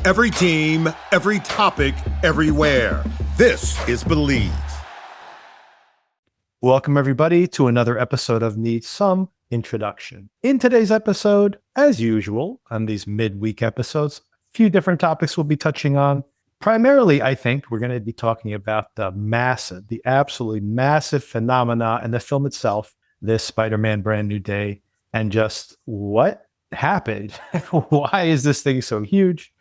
Every team, every topic, everywhere. This is Believe. Welcome, everybody, to another episode of Need Some Introduction. In today's episode, as usual, on these midweek episodes, a few different topics we'll be touching on. Primarily, I think we're going to be talking about the absolutely massive phenomena in the film itself, this Spider-Man Brand New Day, and just what happened. Why is this thing so huge?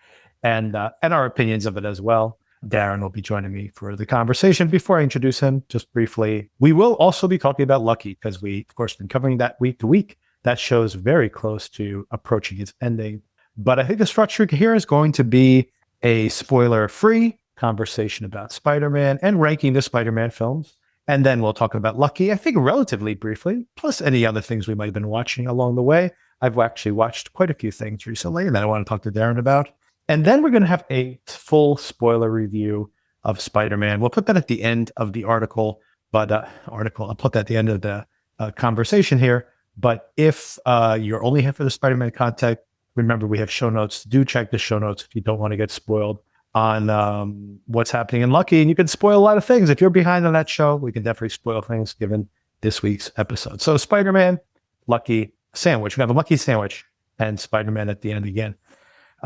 And our opinions of it as well. Darren will be joining me for the conversation. Before I introduce him, just briefly, we will also be talking about Lucky, because we, of course, been covering that week to week. That show's very close to approaching its ending. But I think the structure here is going to be a spoiler-free conversation about Spider-Man and ranking the Spider-Man films. And then we'll talk about Lucky, I think relatively briefly, plus any other things we might have been watching along the way. I've actually watched quite a few things recently that I want to talk to Darren about. And then we're going to have a full spoiler review of Spider-Man. We'll put that at the end of the article, but I'll put that at the end of the conversation here. But if you're only here for the Spider-Man content, remember we have show notes. Do check the show notes if you don't want to get spoiled on what's happening in Lucky. And you can spoil a lot of things. If you're behind on that show, we can definitely spoil things given this week's episode. So Spider-Man, Lucky, sandwich. We have a Lucky sandwich and Spider-Man at the end again.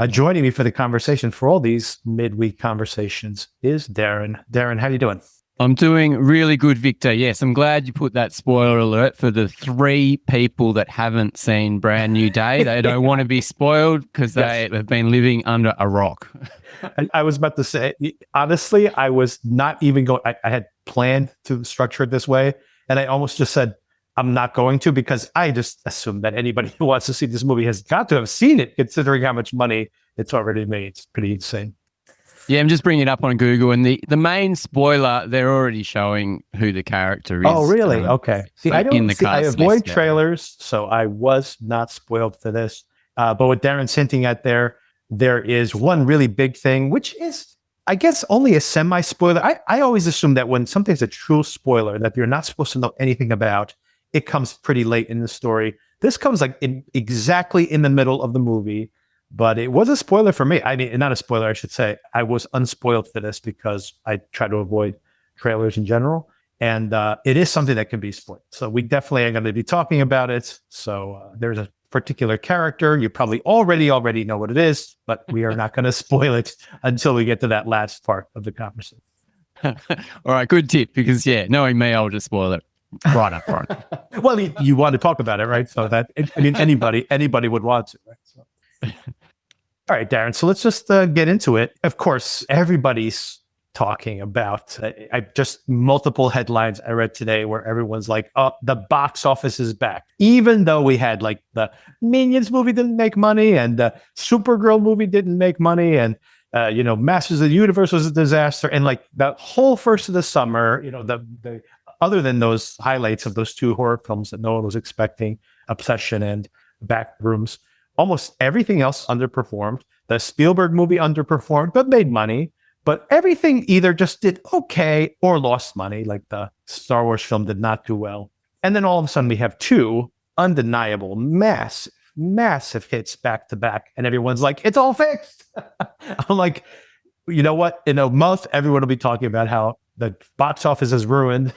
Joining me for the conversation for all these midweek conversations is Darren. Darren, how are you doing? I'm doing really good, Victor. Yes, I'm glad you put that spoiler alert for the 3 people that haven't seen Brand New Day. They don't want to be spoiled because they have been living under a rock. I was about to say, honestly, I was not even going, I had planned to structure it this way. And I almost just said, I'm not going to, because I just assume that anybody who wants to see this movie has got to have seen it, considering how much money it's already made. It's pretty insane. Yeah, I'm just bringing it up on Google, and the main spoiler, they're already showing who the character is. Oh, really? Okay. See, I avoid list, trailers, so I was not spoiled for this. But what Darren's hinting at there is one really big thing, which is, I guess, only a semi-spoiler. I always assume that when something's a true spoiler that you're not supposed to know anything about, it comes pretty late in the story. This comes exactly in the middle of the movie, but it was a spoiler for me. I mean, not a spoiler, I should say. I was unspoiled for this because I try to avoid trailers in general. And it is something that can be spoiled. So we definitely are going to be talking about it. So there's a particular character. You probably already know what it is, but we are not going to spoil it until we get to that last part of the conversation. All right, good tip, because knowing me, I'll just spoil it right up front. Well, you want to talk about it, right? So that, I mean, anybody would want to, right? So. All right, Darren. So let's just get into it. Of course, everybody's talking about, I just multiple headlines I read today where everyone's like, oh, the box office is back. Even though we had like the Minions movie didn't make money and the Supergirl movie didn't make money and Masters of the Universe was a disaster. And like the whole first of the summer, the other than those highlights of those 2 horror films that no one was expecting, Obsession and Backrooms, almost everything else underperformed. The Spielberg movie underperformed, but made money. But everything either just did okay or lost money, like the Star Wars film did not do well. And then all of a sudden we have 2 undeniable, massive hits back to back. And everyone's like, it's all fixed. I'm like, you know what? In a month, everyone will be talking about how the box office is ruined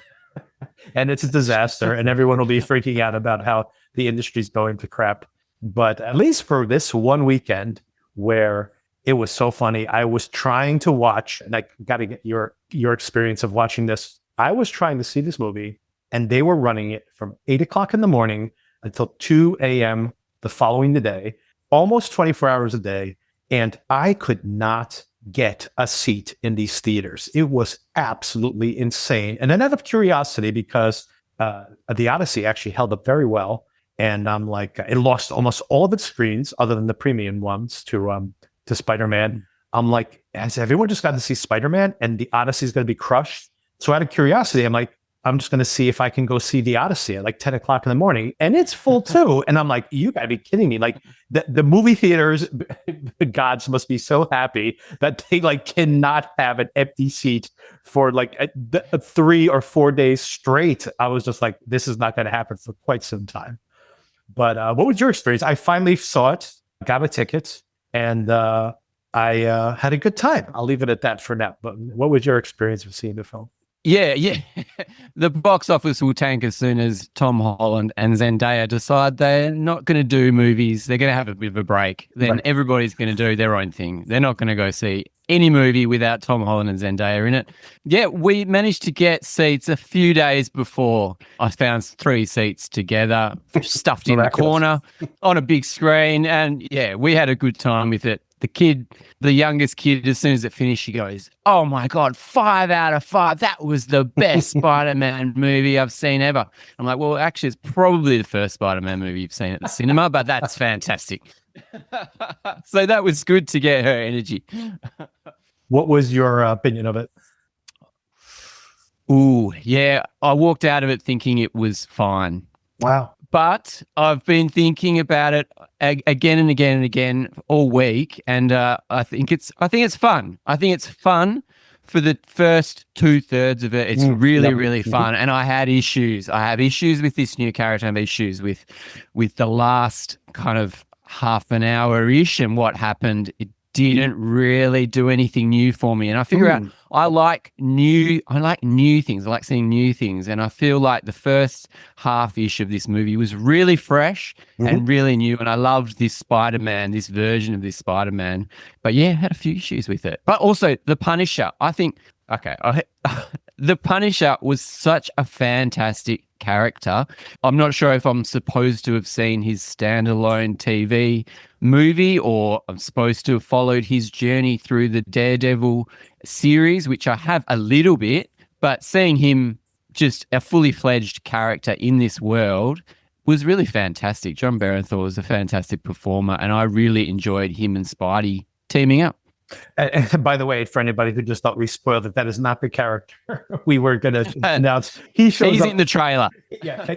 and it's a disaster. And everyone will be freaking out about how the industry's going to crap. But at least for this one weekend where it was so funny, I was trying to watch, and I got to get your experience of watching this. I was trying to see this movie, and they were running it from 8 o'clock in the morning until 2 a.m. the following day, almost 24 hours a day, and I could not get a seat in these theaters. It was absolutely insane. And then out of curiosity, because the Odyssey actually held up very well, and I'm like, it lost almost all of its screens other than the premium ones to Spider-Man. I'm like, has everyone just got to see Spider-Man and the Odyssey is going to be crushed? So out of curiosity, I'm like, I'm just going to see if I can go see the Odyssey at like 10 o'clock in the morning. And it's full too. And I'm like, you gotta be kidding me. Like the movie theaters, the gods must be so happy that they like cannot have an empty seat for like 3 or 4 days straight. I was just like, this is not going to happen for quite some time. But what was your experience? I finally saw it, got a ticket, and I had a good time. I'll leave it at that for now. But what was your experience of seeing the film? Yeah. The box office will tank as soon as Tom Holland and Zendaya decide they're not going to do movies. They're going to have a bit of a break. Then everybody's going to do their own thing. They're not going to go see any movie without Tom Holland and Zendaya in it. Yeah, we managed to get seats a few days before. I found 3 seats together, stuffed in the corner on a big screen. And yeah, we had a good time with it. The youngest kid, as soon as it finished, he goes, "Oh my God, 5 out of 5. That was the best Spider-Man movie I've seen ever." I'm like, well, actually, it's probably the first Spider-Man movie you've seen at the cinema, but that's fantastic. So that was good to get her energy. What was your opinion of it? Ooh, yeah. I walked out of it thinking it was fine. Wow. But I've been thinking about it again and again and again all week, and I think it's fun. I think it's fun for the first 2/3 of it. It's really fun, and I had issues. I have issues with this new character. I have issues with the last kind of half an hour ish, and what happened. It didn't really do anything new for me, and I figure out I like new things. I like seeing new things, and I feel like the first half-ish of this movie was really fresh and really new, and I loved this Spider-Man, this version of this Spider-Man. But yeah, I had a few issues with it. But also the Punisher. I think the Punisher was such a fantastic character. I'm not sure if I'm supposed to have seen his standalone TV movie or I'm supposed to have followed his journey through the Daredevil series, which I have a little bit, but seeing him just a fully fledged character in this world was really fantastic. John Barenthal was a fantastic performer, and I really enjoyed him and Spidey teaming up. And by the way, for anybody who just thought we spoiled it, that is not the character we were going to announce. He's in the trailer. Yeah,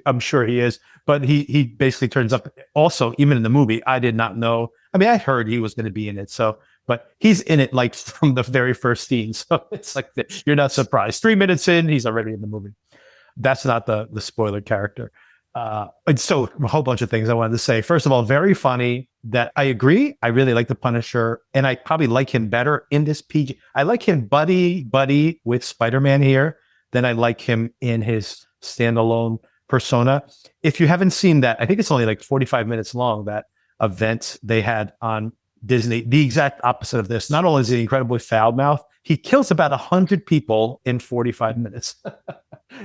I'm sure he is, but he basically turns up. Also, even in the movie, I did not know. I mean, I heard he was going to be in it, but he's in it like from the very first scene. So it's like you're not surprised. 3 minutes in, he's already in the movie. That's not the spoiler character. And so a whole bunch of things I wanted to say. First of all, very funny that I agree. I really like the Punisher, and I probably like him better in this PG. I like him buddy with Spider-Man here than I like him in his standalone persona. If you haven't seen that, I think it's only like 45 minutes long, that event they had on Disney, the exact opposite of this. Not only is he incredibly foul-mouthed, he kills about 100 people in 45 minutes.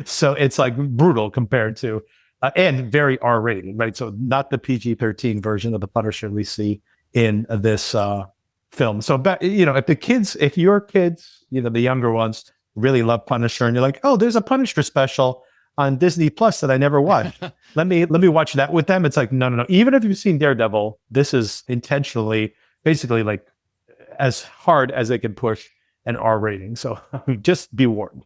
So it's like brutal compared to and very R-rated, right? So not the PG-13 version of the Punisher we see in this film. So, if your kids, the younger ones, really love Punisher, and you're like, oh, there's a Punisher special on Disney Plus that I never watched. let me watch that with them. It's like, no. Even if you've seen Daredevil, this is intentionally, basically, like as hard as they can push an R rating. So just be warned.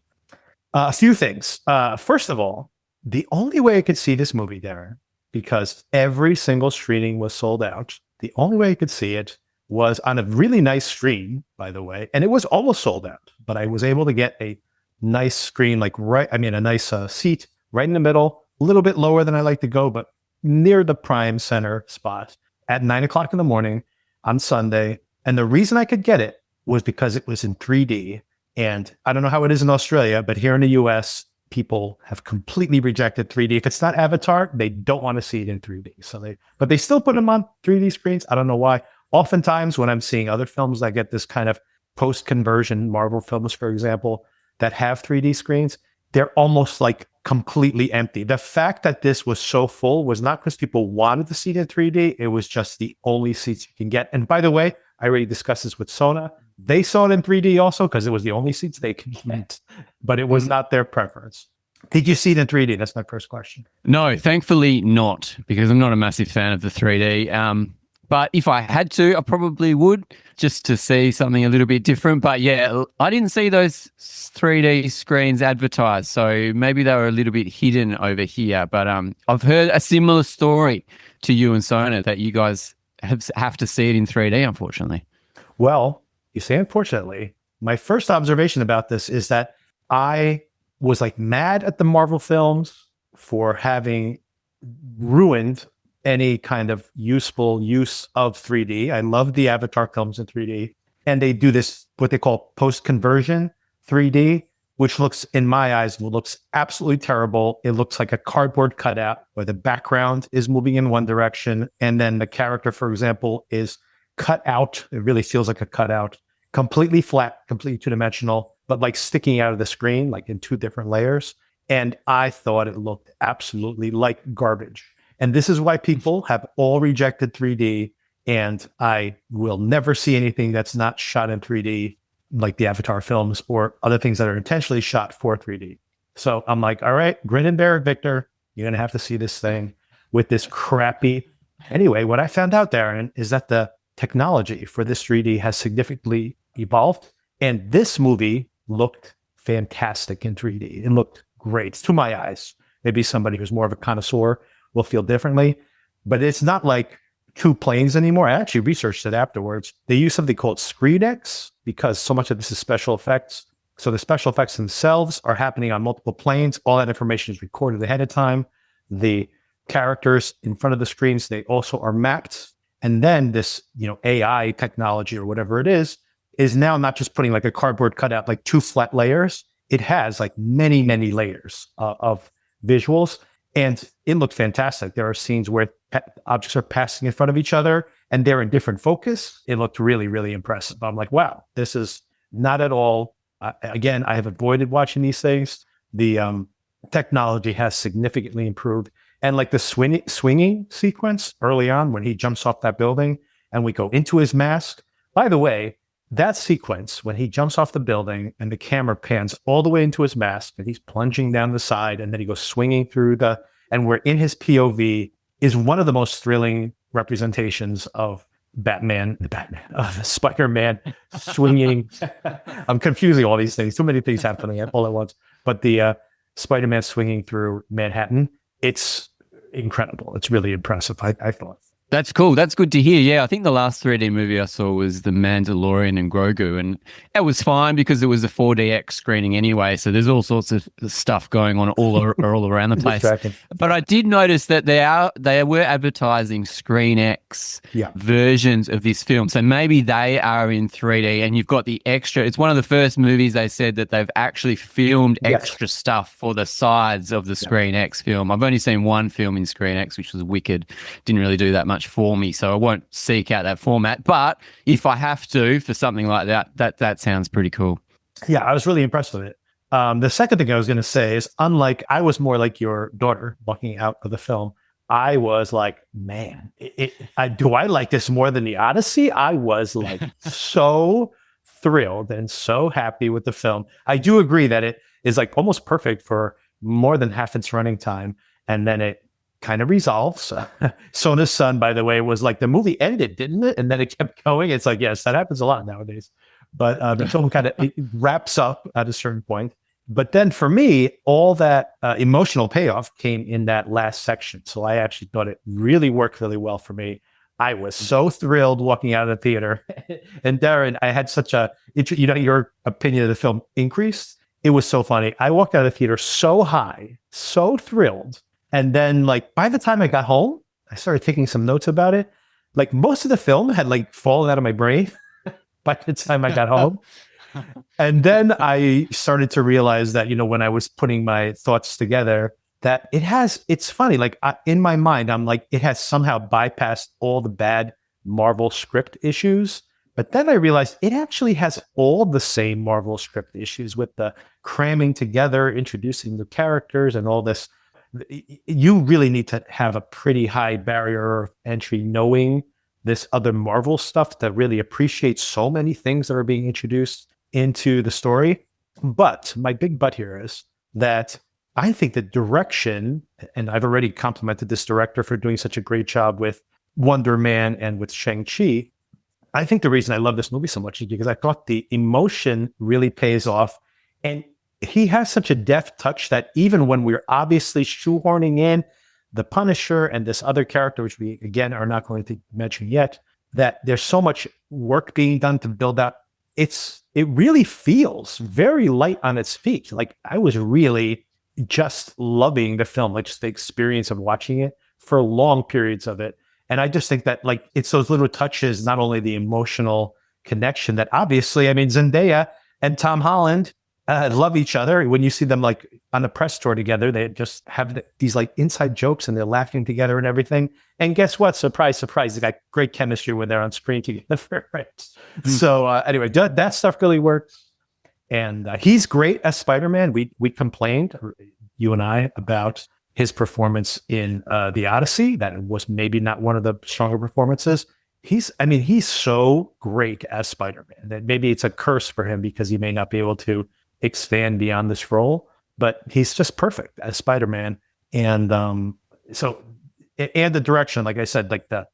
A few things. First of all, the only way I could see this movie, Darren, because every single screening was sold out, the only way I could see it was on a really nice screen, by the way, and it was almost sold out, but I was able to get a nice screen, a nice seat right in the middle, a little bit lower than I like to go, but near the prime center spot at 9:00 in the morning on Sunday. And the reason I could get it was because it was in 3D. And I don't know how it is in Australia, but here in the US, people have completely rejected 3D. If it's not Avatar, they don't want to see it in 3D. But they still put them on 3D screens. I don't know why. Oftentimes when I'm seeing other films that get this kind of post-conversion, Marvel films, for example, that have 3D screens, they're almost like completely empty. The fact that this was so full was not because people wanted to see it in 3D. It was just the only seats you can get. And by the way, I already discussed this with Sona. They saw it in 3D also because it was the only seats they could get, but it was not their preference. Did you see it in 3D? That's my first question. No, thankfully not, because I'm not a massive fan of the 3D. But if I had to, I probably would, just to see something a little bit different. But yeah, I didn't see those 3D screens advertised, so maybe they were a little bit hidden over here. But I've heard a similar story to you and Sona, that you guys have to see it in 3D, unfortunately. Well, you say unfortunately. My first observation about this is that I was like mad at the Marvel films for having ruined any kind of useful use of 3D. I love the Avatar films in 3D. And they do this, what they call post-conversion 3D, which looks, in my eyes, looks absolutely terrible. It looks like a cardboard cutout where the background is moving in one direction. And then the character, for example, is cut out. It really feels like a cutout, completely flat, completely two-dimensional, but like sticking out of the screen, like in two different layers. And I thought it looked absolutely like garbage. And this is why people have all rejected 3D. And I will never see anything that's not shot in 3D, like the Avatar films or other things that are intentionally shot for 3D. So I'm like, all right, grin and bear it, Victor. You're going to have to see this thing with this crappy. Anyway, what I found out, Darren, is that the technology for this 3D has significantly evolved. And this movie looked fantastic in 3D. It looked great to my eyes. Maybe somebody who's more of a connoisseur will feel differently, but it's not like two planes anymore. I actually researched it afterwards. They use something called ScreenX because so much of this is special effects. So the special effects themselves are happening on multiple planes. All that information is recorded ahead of time. The characters in front of the screens, they also are mapped. And then this, AI technology or whatever it is now not just putting like a cardboard cutout, like two flat layers. It has like many, many layers of visuals. And it looked fantastic. There are scenes where objects are passing in front of each other and they're in different focus. It looked really, really impressive. I'm like, wow, this is not at all. Again, I have avoided watching these things. The technology has significantly improved. And like the swinging sequence early on when he jumps off that building and we go into his mask. By the way, that sequence when he jumps off the building and the camera pans all the way into his mask and he's plunging down the side and then he goes swinging through and we're in his POV is one of the most thrilling representations of Spider-Man swinging. I'm confusing all these things. Too many things happening all at once. But the Spider-Man swinging through Manhattan, it's incredible. It's really impressive, I thought. That's cool. That's good to hear. Yeah, I think the last 3D movie I saw was The Mandalorian and Grogu, and it was fine because it was a 4DX screening anyway. So there's all sorts of stuff going on all around the place. But I did notice that they were advertising ScreenX versions of this film. So maybe they are in 3D, and you've got the extra. It's one of the first movies they said that they've actually filmed extra stuff for the sides of the ScreenX film. I've only seen one film in ScreenX, which was Wicked. Didn't really do that much for me, so I won't seek out that format. But if I have to for something like that sounds pretty cool. Yeah, I was really impressed with it. The second thing I was going to say is, unlike, I was more like your daughter walking out of the film. I was like, man, do I like this more than the Odyssey? I was like so thrilled and so happy with the film. I do agree that it is like almost perfect for more than half its running time, and then it kind of resolves. Sona's son, by the way, was like, the movie ended, didn't it? And then it kept going. It's like, yes, that happens a lot nowadays. But the film kind of wraps up at a certain point. But then for me, all that emotional payoff came in that last section. So I actually thought it really worked really well for me. I was so thrilled walking out of the theater. And Darren, I had such your opinion of the film increased. It was so funny. I walked out of the theater so high, so thrilled. And then, like, by the time I got home, I started taking some notes about it. Like, most of the film had like fallen out of my brain by the time I got home. And then I started to realize that, when I was putting my thoughts together, that it's funny. Like, in my mind, I'm like, it has somehow bypassed all the bad Marvel script issues. But then I realized it actually has all the same Marvel script issues with the cramming together, introducing the characters and all this. You really need to have a pretty high barrier of entry, knowing this other Marvel stuff to really appreciate so many things that are being introduced into the story. But my big but here is that I think the direction, and I've already complimented this director for doing such a great job with Wonder Man and with Shang-Chi. I think the reason I love this movie so much is because I thought the emotion really pays off. And he has such a deft touch that even when we're obviously shoehorning in the Punisher and this other character, which we, again, are not going to mention yet, that there's so much work being done to build out. It really feels very light on its feet. Like, I was really just loving the film, like just the experience of watching it for long periods of it. And I just think that like it's those little touches, not only the emotional connection that obviously, I mean, Zendaya and Tom Holland love each other. When you see them like on a press tour together, they just have these like inside jokes and they're laughing together and everything. And guess what? Surprise, surprise. They got great chemistry when they're on screen together. Right? So anyway, that stuff really works. And he's great as Spider-Man. We complained, you and I, about his performance in The Odyssey. That was maybe not one of the stronger performances. He's so great as Spider-Man that maybe it's a curse for him because he may not be able to expand beyond this role, but he's just perfect as Spider-Man. And and the direction, like I said, like the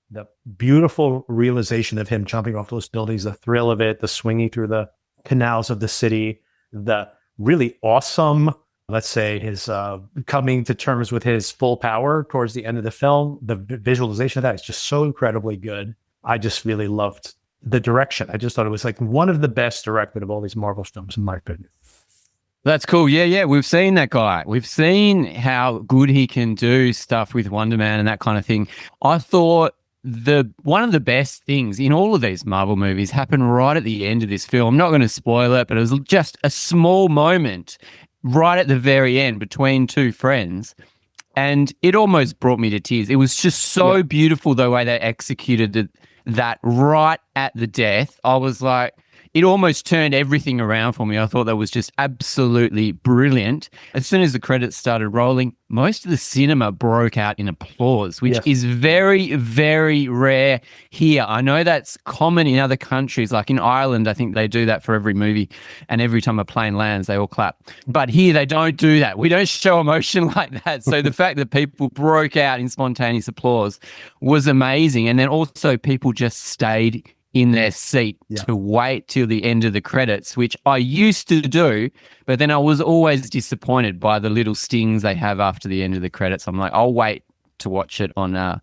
beautiful realization of him jumping off those buildings, the thrill of it, the swinging through the canals of the city, the really awesome, let's say, his coming to terms with his full power towards the end of the film. The visualization of that is just so incredibly good. I just really loved the direction. I just thought it was like one of the best directed of all these Marvel films, in my opinion. That's cool. Yeah. We've seen that guy. We've seen how good he can do stuff with Wonder Man and that kind of thing. I thought one of the best things in all of these Marvel movies happened right at the end of this film. I'm not going to spoil it, but it was just a small moment right at the very end between two friends. And it almost brought me to tears. It was just so beautiful the way they executed that right at the death. I was like, it almost turned everything around for me. I thought that was just absolutely brilliant. As soon as the credits started rolling, most of the cinema broke out in applause, which is very, very rare here. I know that's common in other countries. Like in Ireland, I think they do that for every movie. And every time a plane lands, they all clap. But here, they don't do that. We don't show emotion like that. So the fact that people broke out in spontaneous applause was amazing. And then also people just stayed in their seat to wait till the end of the credits, which I used to do, but then I was always disappointed by the little stings they have after the end of the credits. I'm like, I'll wait to watch it on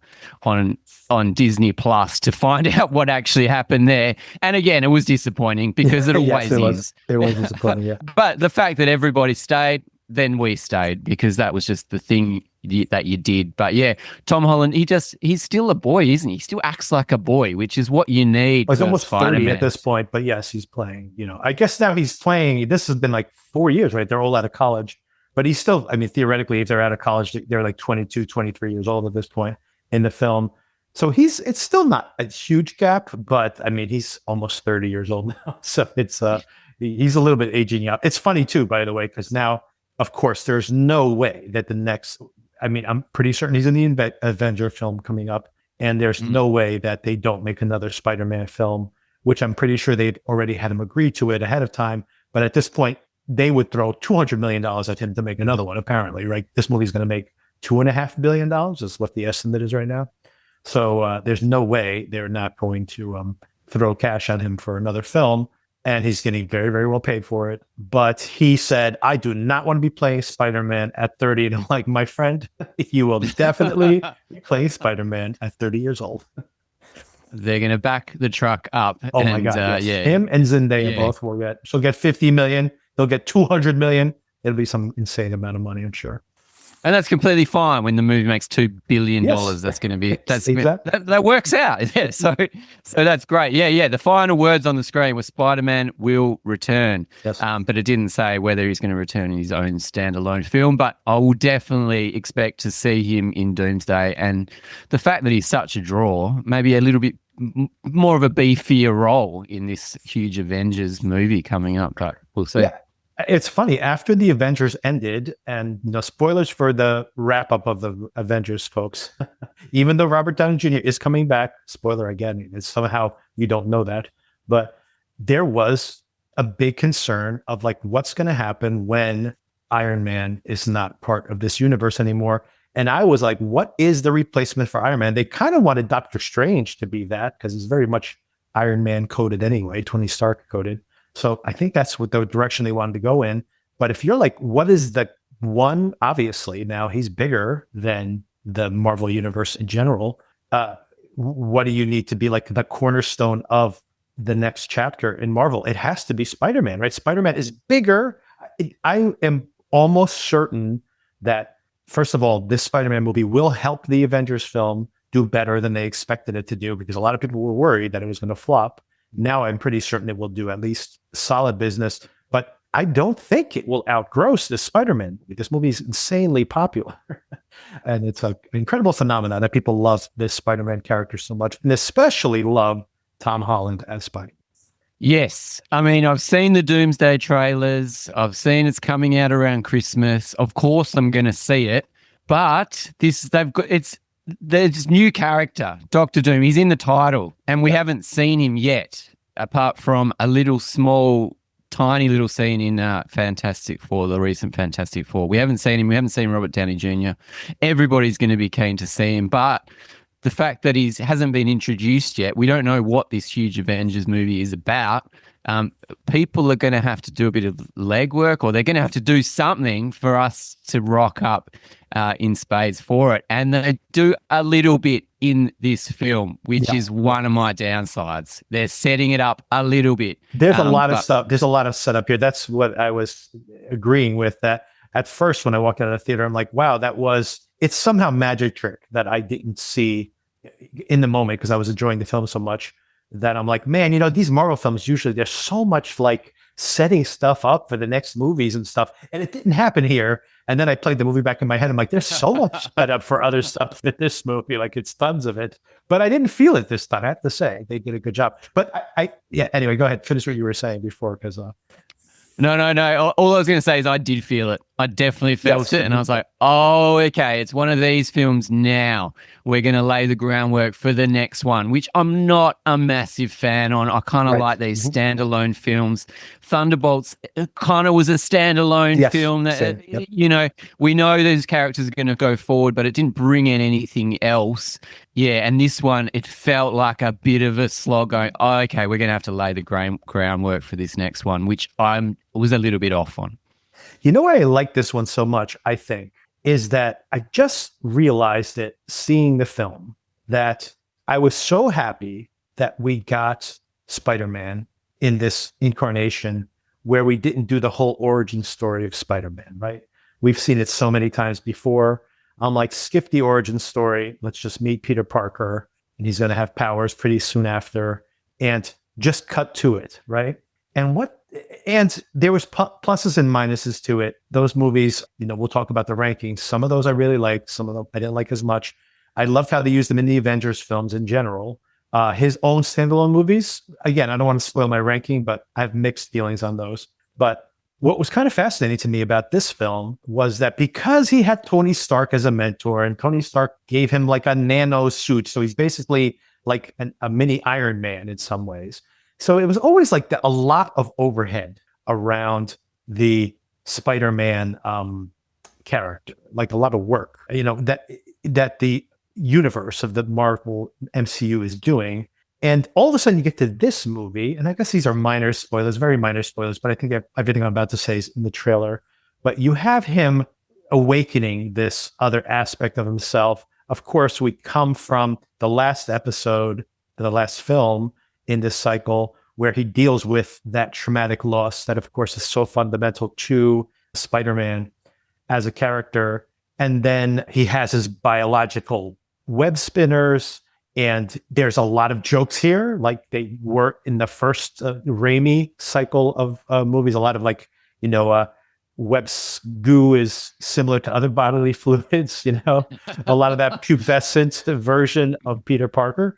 Disney Plus to find out what actually happened there. And again, it was disappointing because it always is. It was disappointing, yeah. But the fact that everybody stayed, then we stayed because that was just the thing that you did. But yeah, Tom Holland, he's still a boy, isn't he? He still acts like a boy, which is what you need. Well, he's almost 30 at this point, but yes, he's playing, I guess now he's playing, this has been like 4 years, right? They're all out of college, but he's still, theoretically, if they're out of college, they're like 22, 23 years old at this point in the film. So it's still not a huge gap, but he's almost 30 years old now. So it's, he's a little bit aging out. It's funny too, by the way, because now, of course, there's no way that the next, I'm pretty certain he's in the Avenger film coming up, and there's no way that they don't make another Spider-Man film, which I'm pretty sure they'd already had him agree to it ahead of time. But at this point, they would throw $200 million at him to make another one, apparently, right? This movie's going to make $2.5 billion is what the estimate is right now. So there's no way they're not going to throw cash at him for another film. And he's getting very, very well paid for it. But he said, I do not want to be playing Spider-Man at 30. And I'm like, my friend, you will definitely play Spider-Man at 30 years old. They're going to back the truck up. Oh my God. Yes. Yeah. Him and Zendaya both will she'll get 50 million. They'll get 200 million. It'll be some insane amount of money, I'm sure. And that's completely fine when the movie makes $2 billion. Yes. That's going to be, that works out. Yeah. So that's great. Yeah. The final words on the screen were Spider-Man will return. Yes. But it didn't say whether he's going to return in his own standalone film, but I will definitely expect to see him in Doomsday. And the fact that he's such a draw, maybe a little bit more of a beefier role in this huge Avengers movie coming up, but we'll see. Yeah. It's funny, after the Avengers ended, and spoilers for the wrap up of the Avengers, folks, even though Robert Downey Jr. is coming back, spoiler again, it's somehow you don't know that, but there was a big concern of like, what's going to happen when Iron Man is not part of this universe anymore? And I was like, what is the replacement for Iron Man? They kind of wanted Doctor Strange to be that because it's very much Iron Man coded anyway, Tony Stark coded. So I think that's what the direction they wanted to go in. But if you're like, what is the one? Obviously, now he's bigger than the Marvel universe in general. What do you need to be like the cornerstone of the next chapter in Marvel? It has to be Spider-Man, right? Spider-Man is bigger. I am almost certain that first of all, this Spider-Man movie will help the Avengers film do better than they expected it to do, because a lot of people were worried that it was going to flop. Now I'm pretty certain it will do at least solid business, but I don't think it will outgross this Spider-Man movie. This movie is insanely popular. And it's an incredible phenomenon that people love this Spider-Man character so much, and especially love Tom Holland as Spider-Man. Yes. I mean, I've seen the Doomsday trailers. I've seen it's coming out around Christmas. Of course, I'm going to see it. But there's this new character, Doctor Doom. He's in the title, and we haven't seen him yet, apart from a tiny little scene in Fantastic Four, the recent Fantastic Four. We haven't seen him. We haven't seen Robert Downey Jr. Everybody's going to be keen to see him, but the fact that he hasn't been introduced yet, we don't know what this huge Avengers movie is about. People are going to have to do a bit of legwork, or they're going to have to do something for us to rock up in spades for it. And they do a little bit in this film, which is one of my downsides. They're setting it up a little bit. There's a lot of stuff. There's a lot of setup here. That's what I was agreeing with. That at first, when I walked out of the theater, I'm like, wow, it's somehow magic trick that I didn't see in the moment because I was enjoying the film so much, that I'm like, man, these Marvel films, usually there's so much like setting stuff up for the next movies and stuff. And it didn't happen here. And then I played the movie back in my head. I'm like, there's so much set up for other stuff in this movie. Like, it's tons of it. But I didn't feel it this time. I have to say, they did a good job. But anyway, go ahead. Finish what you were saying before, because No. All I was going to say is I did feel it. I definitely felt it. And I was like, oh, okay, it's one of these films now. We're going to lay the groundwork for the next one, which I'm not a massive fan on. I kind of like these standalone films. Thunderbolts kind of was a standalone film that, we know these characters are going to go forward, but it didn't bring in anything else. Yeah, and this one, it felt like a bit of a slog going, oh, okay, we're going to have to lay the groundwork for this next one, which I was a little bit off on. You know why I like this one so much, I think, is that I just realized it seeing the film, that I was so happy that we got Spider-Man in this incarnation where we didn't do the whole origin story of Spider-Man, right? We've seen it so many times before. I'm like, skip the origin story. Let's just meet Peter Parker, and he's going to have powers pretty soon after, and just cut to it, right? And there was pluses and minuses to it. Those movies, we'll talk about the rankings. Some of those I really liked. Some of them I didn't like as much. I loved how they used them in the Avengers films in general. His own standalone movies, again, I don't want to spoil my ranking, but I have mixed feelings on those. But what was kind of fascinating to me about this film was that because he had Tony Stark as a mentor, and Tony Stark gave him like a nano suit, so he's basically like a mini Iron Man in some ways. So it was always like a lot of overhead around the Spider-Man character, like a lot of work, that the universe of the Marvel MCU is doing. And all of a sudden you get to this movie, and I guess these are minor spoilers, very minor spoilers, but I think everything I'm about to say is in the trailer. But you have him awakening this other aspect of himself. Of course, we come from the last episode, the last film in this cycle, where he deals with that traumatic loss that, of course, is so fundamental to Spider-Man as a character. And then he has his biological web spinners, and there's a lot of jokes here, like they were in the first Raimi cycle of movies. A lot of web goo is similar to other bodily fluids, a lot of that pubescent version of Peter Parker.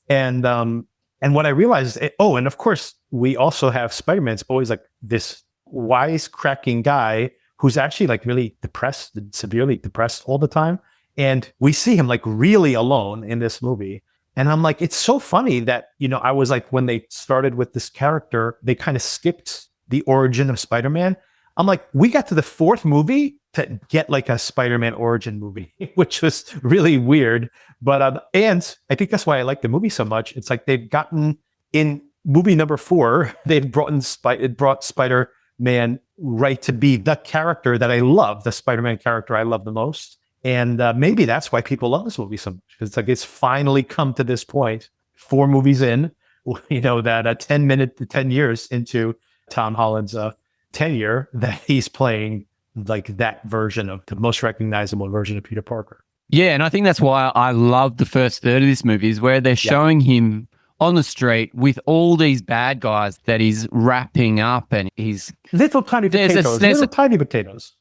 And what I realized is, and of course, we also have Spider-Man's always like this wisecracking guy who's actually like really depressed, severely depressed all the time. And we see him like really alone in this movie. And I'm like, it's so funny that, I was like, when they started with this character, they kind of skipped the origin of Spider-Man. I'm like, we got to the fourth movie to get like a Spider-Man origin movie, which was really weird. But and I think that's why I like the movie so much. It's like they've gotten in movie number 4, they've brought Spider-Man right to be the character that I love, the Spider-Man character I love the most. And maybe that's why people love this movie so much, because it's like it's finally come to this point, 4 movies in, that 10 years into Tom Holland's tenure, that he's playing like that version of the most recognizable version of Peter Parker. Yeah, and I think that's why I love the first third of this movie is where they're showing him on the street with all these bad guys that he's wrapping up, and he's little tiny potatoes. Little tiny potatoes.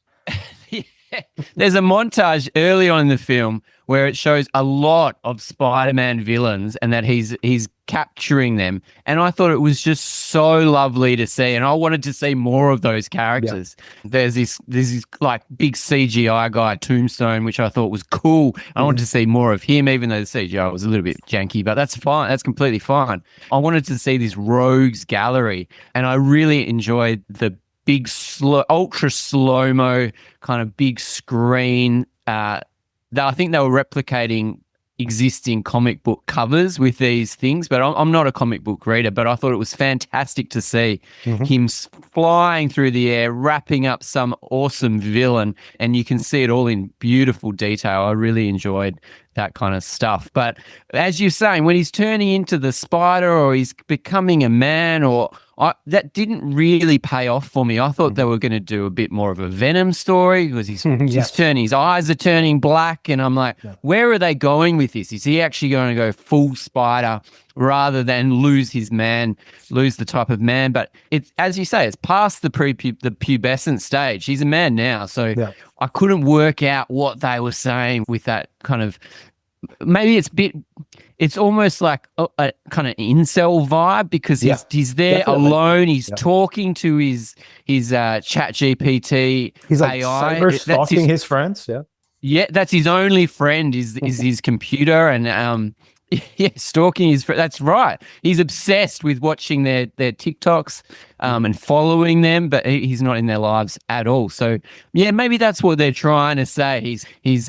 There's a montage early on in the film where it shows a lot of Spider-Man villains and that he's capturing them. And I thought it was just so lovely to see. And I wanted to see more of those characters. Yeah. There's this like big CGI guy, Tombstone, which I thought was cool. I wanted to see more of him, even though the CGI was a little bit janky, but that's fine. That's completely fine. I wanted to see this rogues gallery, and I really enjoyed the big ultra slow-mo kind of big screen. I think they were replicating existing comic book covers with these things, but I'm not a comic book reader, but I thought it was fantastic to see him flying through the air, wrapping up some awesome villain, and you can see it all in beautiful detail. I really enjoyed that kind of stuff. But as you're saying, when he's turning into the spider or he's becoming a man, that didn't really pay off for me. I thought they were going to do a bit more of a Venom story because he's turning, his eyes are turning black, and I'm like, where are they going with this? Is he actually going to go full spider rather than lose the type of man? But it's, as you say, it's past the pubescent stage. He's a man now, so I couldn't work out what they were saying with that kind of. Maybe it's almost like a kind of incel vibe because he's there definitely alone. He's talking to his chat GPT. He's like AI. Cyber stalking his friends. Yeah, that's his only friend is his computer, and stalking his friend. That's right. He's obsessed with watching their TikToks and following them, but he's not in their lives at all. So maybe that's what they're trying to say. He's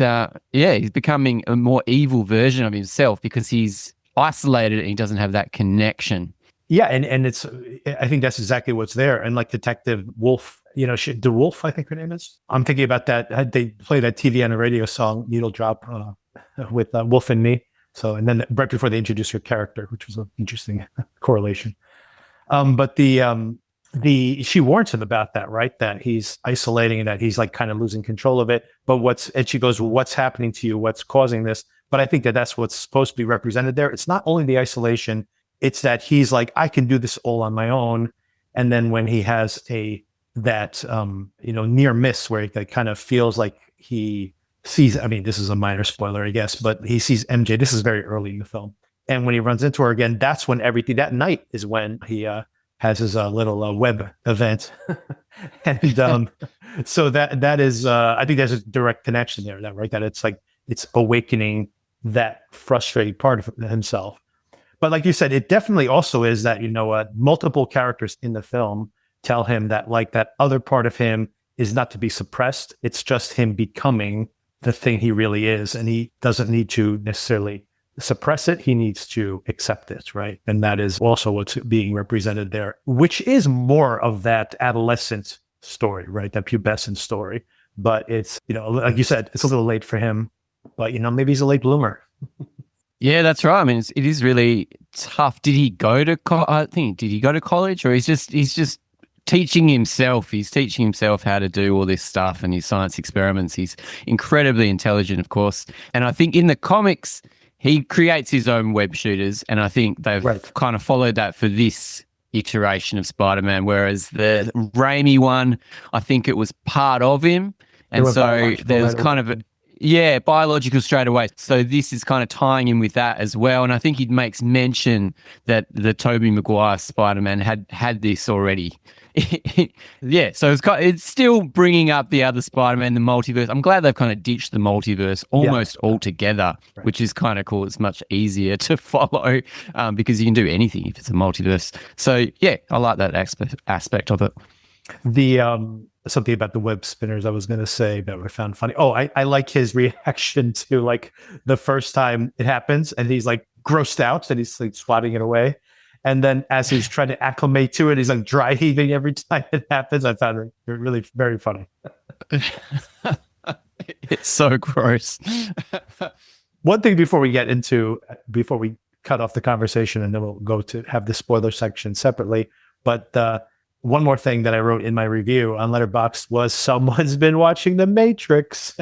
becoming a more evil version of himself because he's isolated and he doesn't have that connection. Yeah, and it's, I think that's exactly what's there. And like Detective Wolf, the Wolf, I think her name is. I'm thinking about that. They played that TV and a radio song, Needle Drop, with Wolf and Me. So, and then right before they introduced your character, which was an interesting correlation. But she warns him about that, right? That he's isolating and that he's like kind of losing control of it. But and she goes, well, what's happening to you? What's causing this? But I think that that's what's supposed to be represented there. It's not only the isolation, it's that he's like, I can do this all on my own. And then when he has near miss where he kind of feels like he sees, I mean, this is a minor spoiler, I guess, but he sees MJ. This is very early in the film. And when he runs into her again, that's when that night is when he has his little web event. And so that is, I think there's a direct connection there, that it's like, it's awakening that frustrated part of himself. But like you said, it definitely also is that, multiple characters in the film tell him that like that other part of him is not to be suppressed. It's just him becoming the thing he really is. And he doesn't need to necessarily suppress it. He needs to accept it, right? And that is also what's being represented there, which is more of that adolescent story, right? That pubescent story. But it's, like you said, it's a little late for him, but maybe he's a late bloomer. Yeah, that's right. I mean, it is really tough. Did he go to college, or he's just teaching himself? He's teaching himself how to do all this stuff and his science experiments. He's incredibly intelligent, of course. And I think in the comics, he creates his own web shooters. And I think they've kind of followed that for this iteration of Spider-Man, whereas the Raimi one, I think it was part of him. And so there's kind of biological straight away. So this is kind of tying in with that as well. And I think he makes mention that the Tobey Maguire Spider-Man had this already. So it's still bringing up the other Spider-Man, the multiverse. I'm glad they've kind of ditched the multiverse almost altogether, which is kind of cool. It's much easier to follow because you can do anything if it's a multiverse. So I like that aspect of it. The something about the web spinners I was going to say that I found funny. Oh, I like his reaction to like the first time it happens and he's like grossed out and he's like swatting it away. And then as he's trying to acclimate to it, he's like dry heaving every time it happens. I found it really very funny. It's so gross. One thing before we cut off the conversation and then we'll go to have the spoiler section separately. But one more thing that I wrote in my review on Letterboxd was someone's been watching The Matrix.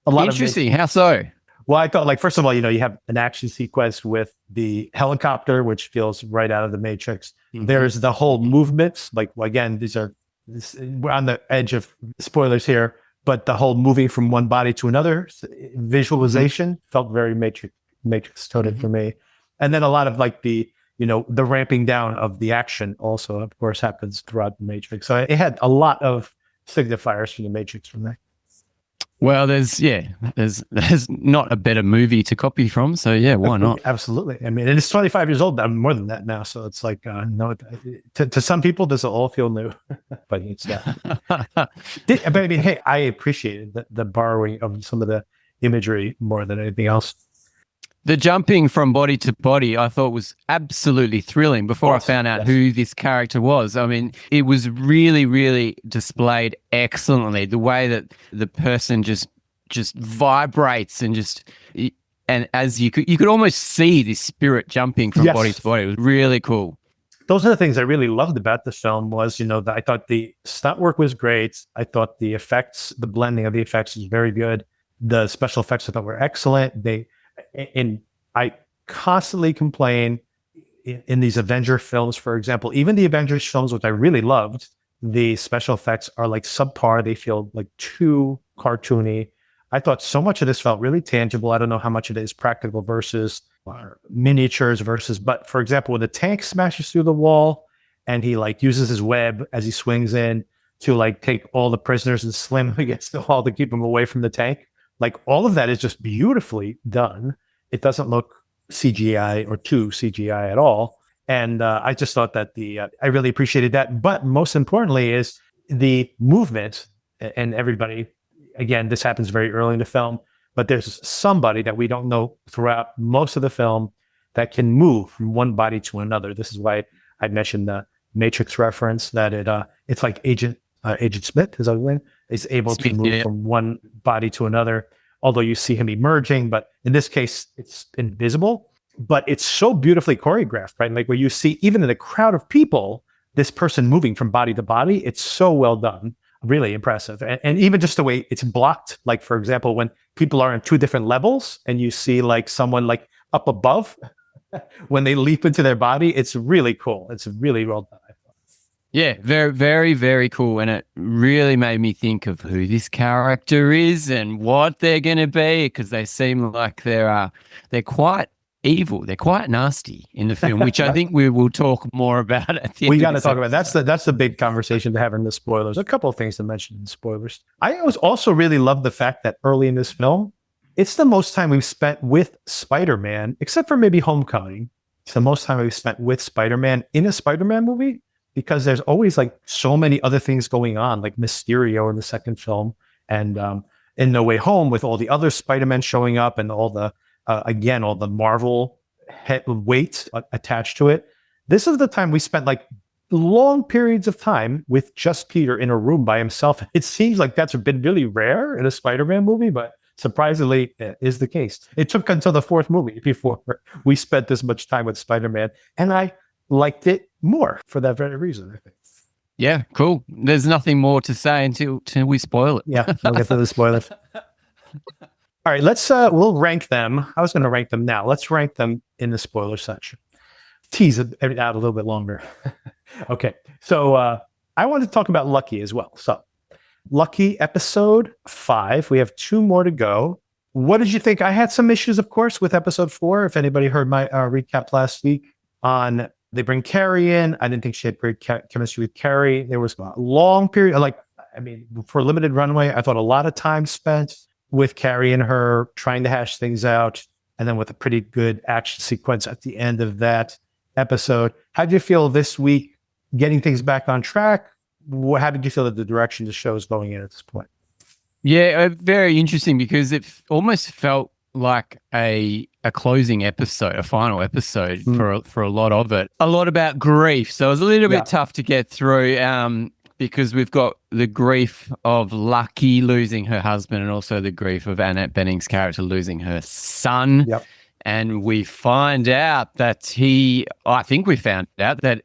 A lot Interesting. How so? Well, I thought, like, first of all, you have an action sequence with the helicopter, which feels right out of The Matrix. Mm-hmm. There's the whole movements. Like, again, we're on the edge of spoilers here, but the whole moving from one body to another visualization felt very Matrix coded for me. And then a lot of like the ramping down of the action also, of course, happens throughout The Matrix. So it had a lot of signifiers from The Matrix from there. Well, there's not a better movie to copy from. So yeah, why not? Absolutely. I mean, and it's 25 years old, more than that now. So it's like, no, to some people, this will all feel new, but it's but I mean, hey, I appreciated the borrowing of some of the imagery more than anything else. The jumping from body to body, I thought was absolutely thrilling before I found out who this character was. I mean, it was really, really displayed excellently. The way that the person just vibrates and as you could almost see this spirit jumping from body to body. It was really cool. Those are the things I really loved about the film was, that I thought the stunt work was great. I thought the blending of the effects was very good. The special effects I thought were excellent. And I constantly complain in these Avenger films, for example, even the Avengers films, which I really loved, the special effects are like subpar. They feel like too cartoony. I thought so much of this felt really tangible. I don't know how much it is practical versus miniatures but for example, when the tank smashes through the wall and he like uses his web as he swings in to like take all the prisoners and slam them against the wall to keep them away from the tank. Like all of that is just beautifully done. It doesn't look CGI or too CGI at all. And I just thought that I really appreciated that. But most importantly is the movement, and everybody, again, this happens very early in the film, but there's somebody that we don't know throughout most of the film that can move from one body to another. This is why I mentioned the Matrix reference, that it's like Agent Smith is able to move from one body to another, although you see him emerging, but in this case, it's invisible, but it's so beautifully choreographed, right? Like where you see, even in a crowd of people, this person moving from body to body, it's so well done, really impressive. And even just the way it's blocked, like for example, when people are in two different levels and you see like someone like up above, when they leap into their body, it's really cool. It's really well done. Yeah, very, very, very cool. And it really made me think of who this character is and what they're going to be, because they seem like they're quite evil. They're quite nasty in the film, which I think we will talk more about at the end. We got to talk about that's the big conversation to have in the spoilers. A couple of things to mention in spoilers. I also really love the fact that early in this film, it's the most time we've spent with Spider-Man, except for maybe Homecoming. It's the most time we've spent with Spider-Man in a Spider-Man movie, because there's always like so many other things going on, like Mysterio in the second film, and in No Way Home with all the other Spider-Man showing up and all the all the Marvel weight attached to it. This is the time we spent like long periods of time with just Peter in a room by himself. It seems like that's been really rare in a Spider-Man movie, but surprisingly it is the case. It took until the fourth movie before we spent this much time with Spider-Man, and I liked it more for that very reason, I think. Yeah, cool. There's nothing more to say until we spoil it. Yeah, we'll get to the spoilers. All right, we'll rank them. I was going to rank them now. Let's rank them in the spoiler section. Tease it out a little bit longer. Okay, so I want to talk about Lucky as well. So Lucky episode 5. We have 2 more to go. What did you think? I had some issues, of course, with episode 4. If anybody heard my recap last week on they bring Carrie in. I didn't think she had great chemistry with Carrie. There was a long period, for a limited runway, I thought a lot of time spent with Carrie and her trying to hash things out, and then with a pretty good action sequence at the end of that episode. How did you feel this week getting things back on track? How did you feel that the direction the show is going in at this point? Yeah, very interesting, because it almost felt like a closing episode, a final episode for a lot of it. A lot about grief. So it was a little bit tough to get through because we've got the grief of Lucky losing her husband, and also the grief of Annette Bening's character losing her son. Yep. And we find out that I think we found out that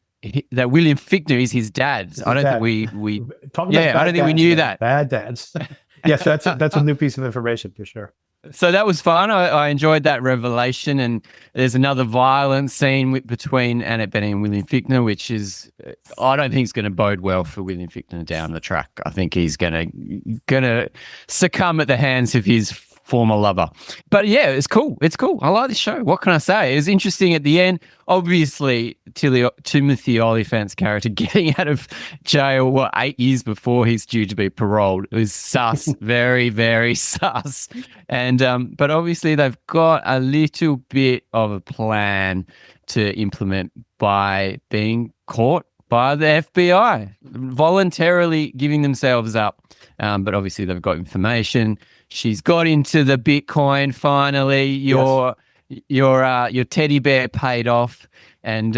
that William Fichtner is his dad. I don't think we Talking yeah, about I don't think we dads, knew yeah, that. bad dads. Yes, that's a new piece of information for sure. So that was fun. I enjoyed that revelation. And there's another violent scene between Annette Bening and William Fichtner, which is, I don't think it's going to bode well for William Fichtner down the track. I think he's going to succumb at the hands of his former lover. But yeah, it's cool. It's cool. I like this show. What can I say? It was interesting at the end. Obviously, Timothy Olyphant's character getting out of jail, 8 years before he's due to be paroled. It was sus, very, very sus. And but obviously they've got a little bit of a plan to implement by being caught by the FBI, voluntarily giving themselves up. But obviously they've got information. She's got into the Bitcoin finally. Your teddy bear paid off, and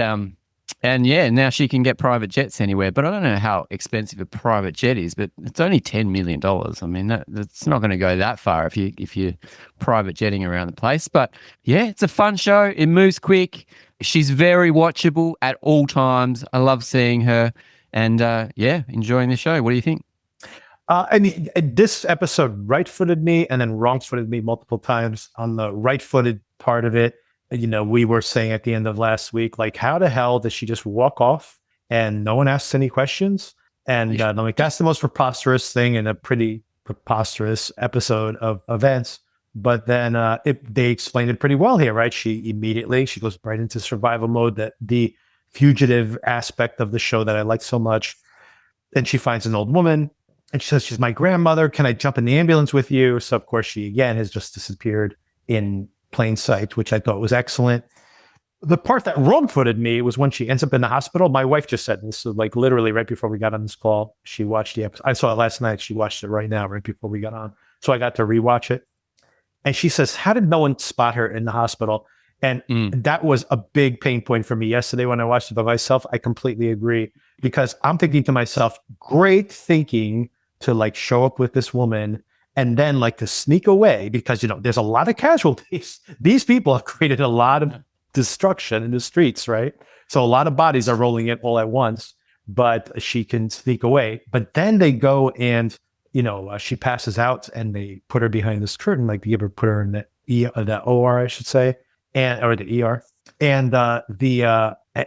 yeah, now she can get private jets anywhere. But I don't know how expensive a private jet is, but it's only $10 million. I mean, that's not going to go that far if you're private jetting around the place. But yeah, it's a fun show. It moves quick. She's very watchable at all times. I love seeing her, and yeah, enjoying the show. What do you think? And this episode right-footed me and then wrong-footed me multiple times. On the right-footed part of it, we were saying at the end of last week, like, how the hell does she just walk off and no one asks any questions? And I'm like, that's the most preposterous thing in a pretty preposterous episode of events. But then they explained it pretty well here, right? She goes right into survival mode, that the fugitive aspect of the show that I like so much. And she finds an old woman. And she says, she's my grandmother. Can I jump in the ambulance with you? So, of course, she, again, has just disappeared in plain sight, which I thought was excellent. The part that wrong-footed me was when she ends up in the hospital. My wife just said this, so like literally right before we got on this call, she watched the episode. I saw it last night. She watched it right now, right before we got on. So I got to rewatch it. And she says, how did no one spot her in the hospital? And that was a big pain point for me yesterday when I watched it by myself. I completely agree, because I'm thinking to myself, great thinking to like show up with this woman and then like to sneak away, because, there's a lot of casualties. These people have created a lot of destruction in the streets, right? So a lot of bodies are rolling in all at once, but she can sneak away. But then they go and, she passes out and they put her behind this curtain, like they put her in the OR, I should say, or the ER. And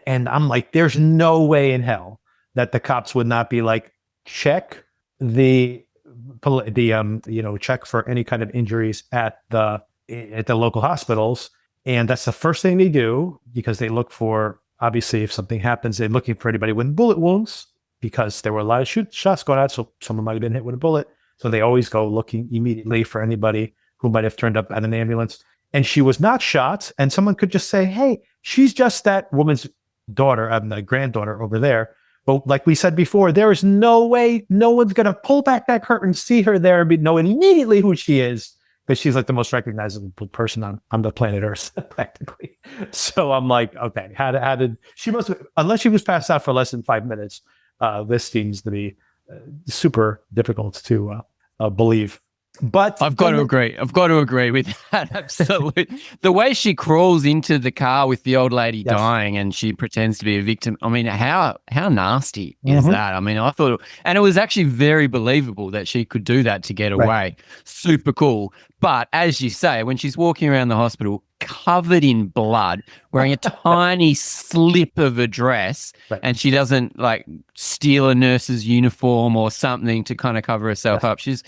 and I'm like, there's no way in hell that the cops would not be like, check check for any kind of injuries at the local hospitals. And that's the first thing they do, because they look for, obviously, if something happens, they're looking for anybody with bullet wounds, because there were a lot of shots going out. So someone might have been hit with a bullet. So they always go looking immediately for anybody who might have turned up at an ambulance. And she was not shot. And someone could just say, hey, she's just that woman's daughter, the granddaughter over there. But like we said before, there is no way no one's going to pull back that curtain, see her there, and know immediately who she is, because she's like the most recognizable person on the planet Earth, practically. So I'm like, okay, how did she unless she was passed out for less than 5 minutes, this seems to be super difficult to believe. But I've got to agree with that. Absolutely. The way she crawls into the car with the old lady dying and she pretends to be a victim. I mean, how nasty is that? I mean, I thought, and it was actually very believable that she could do that to get away. Super cool. But as you say, when she's walking around the hospital covered in blood, wearing a tiny slip of a dress, and she doesn't like steal a nurse's uniform or something to kind of cover herself up. She's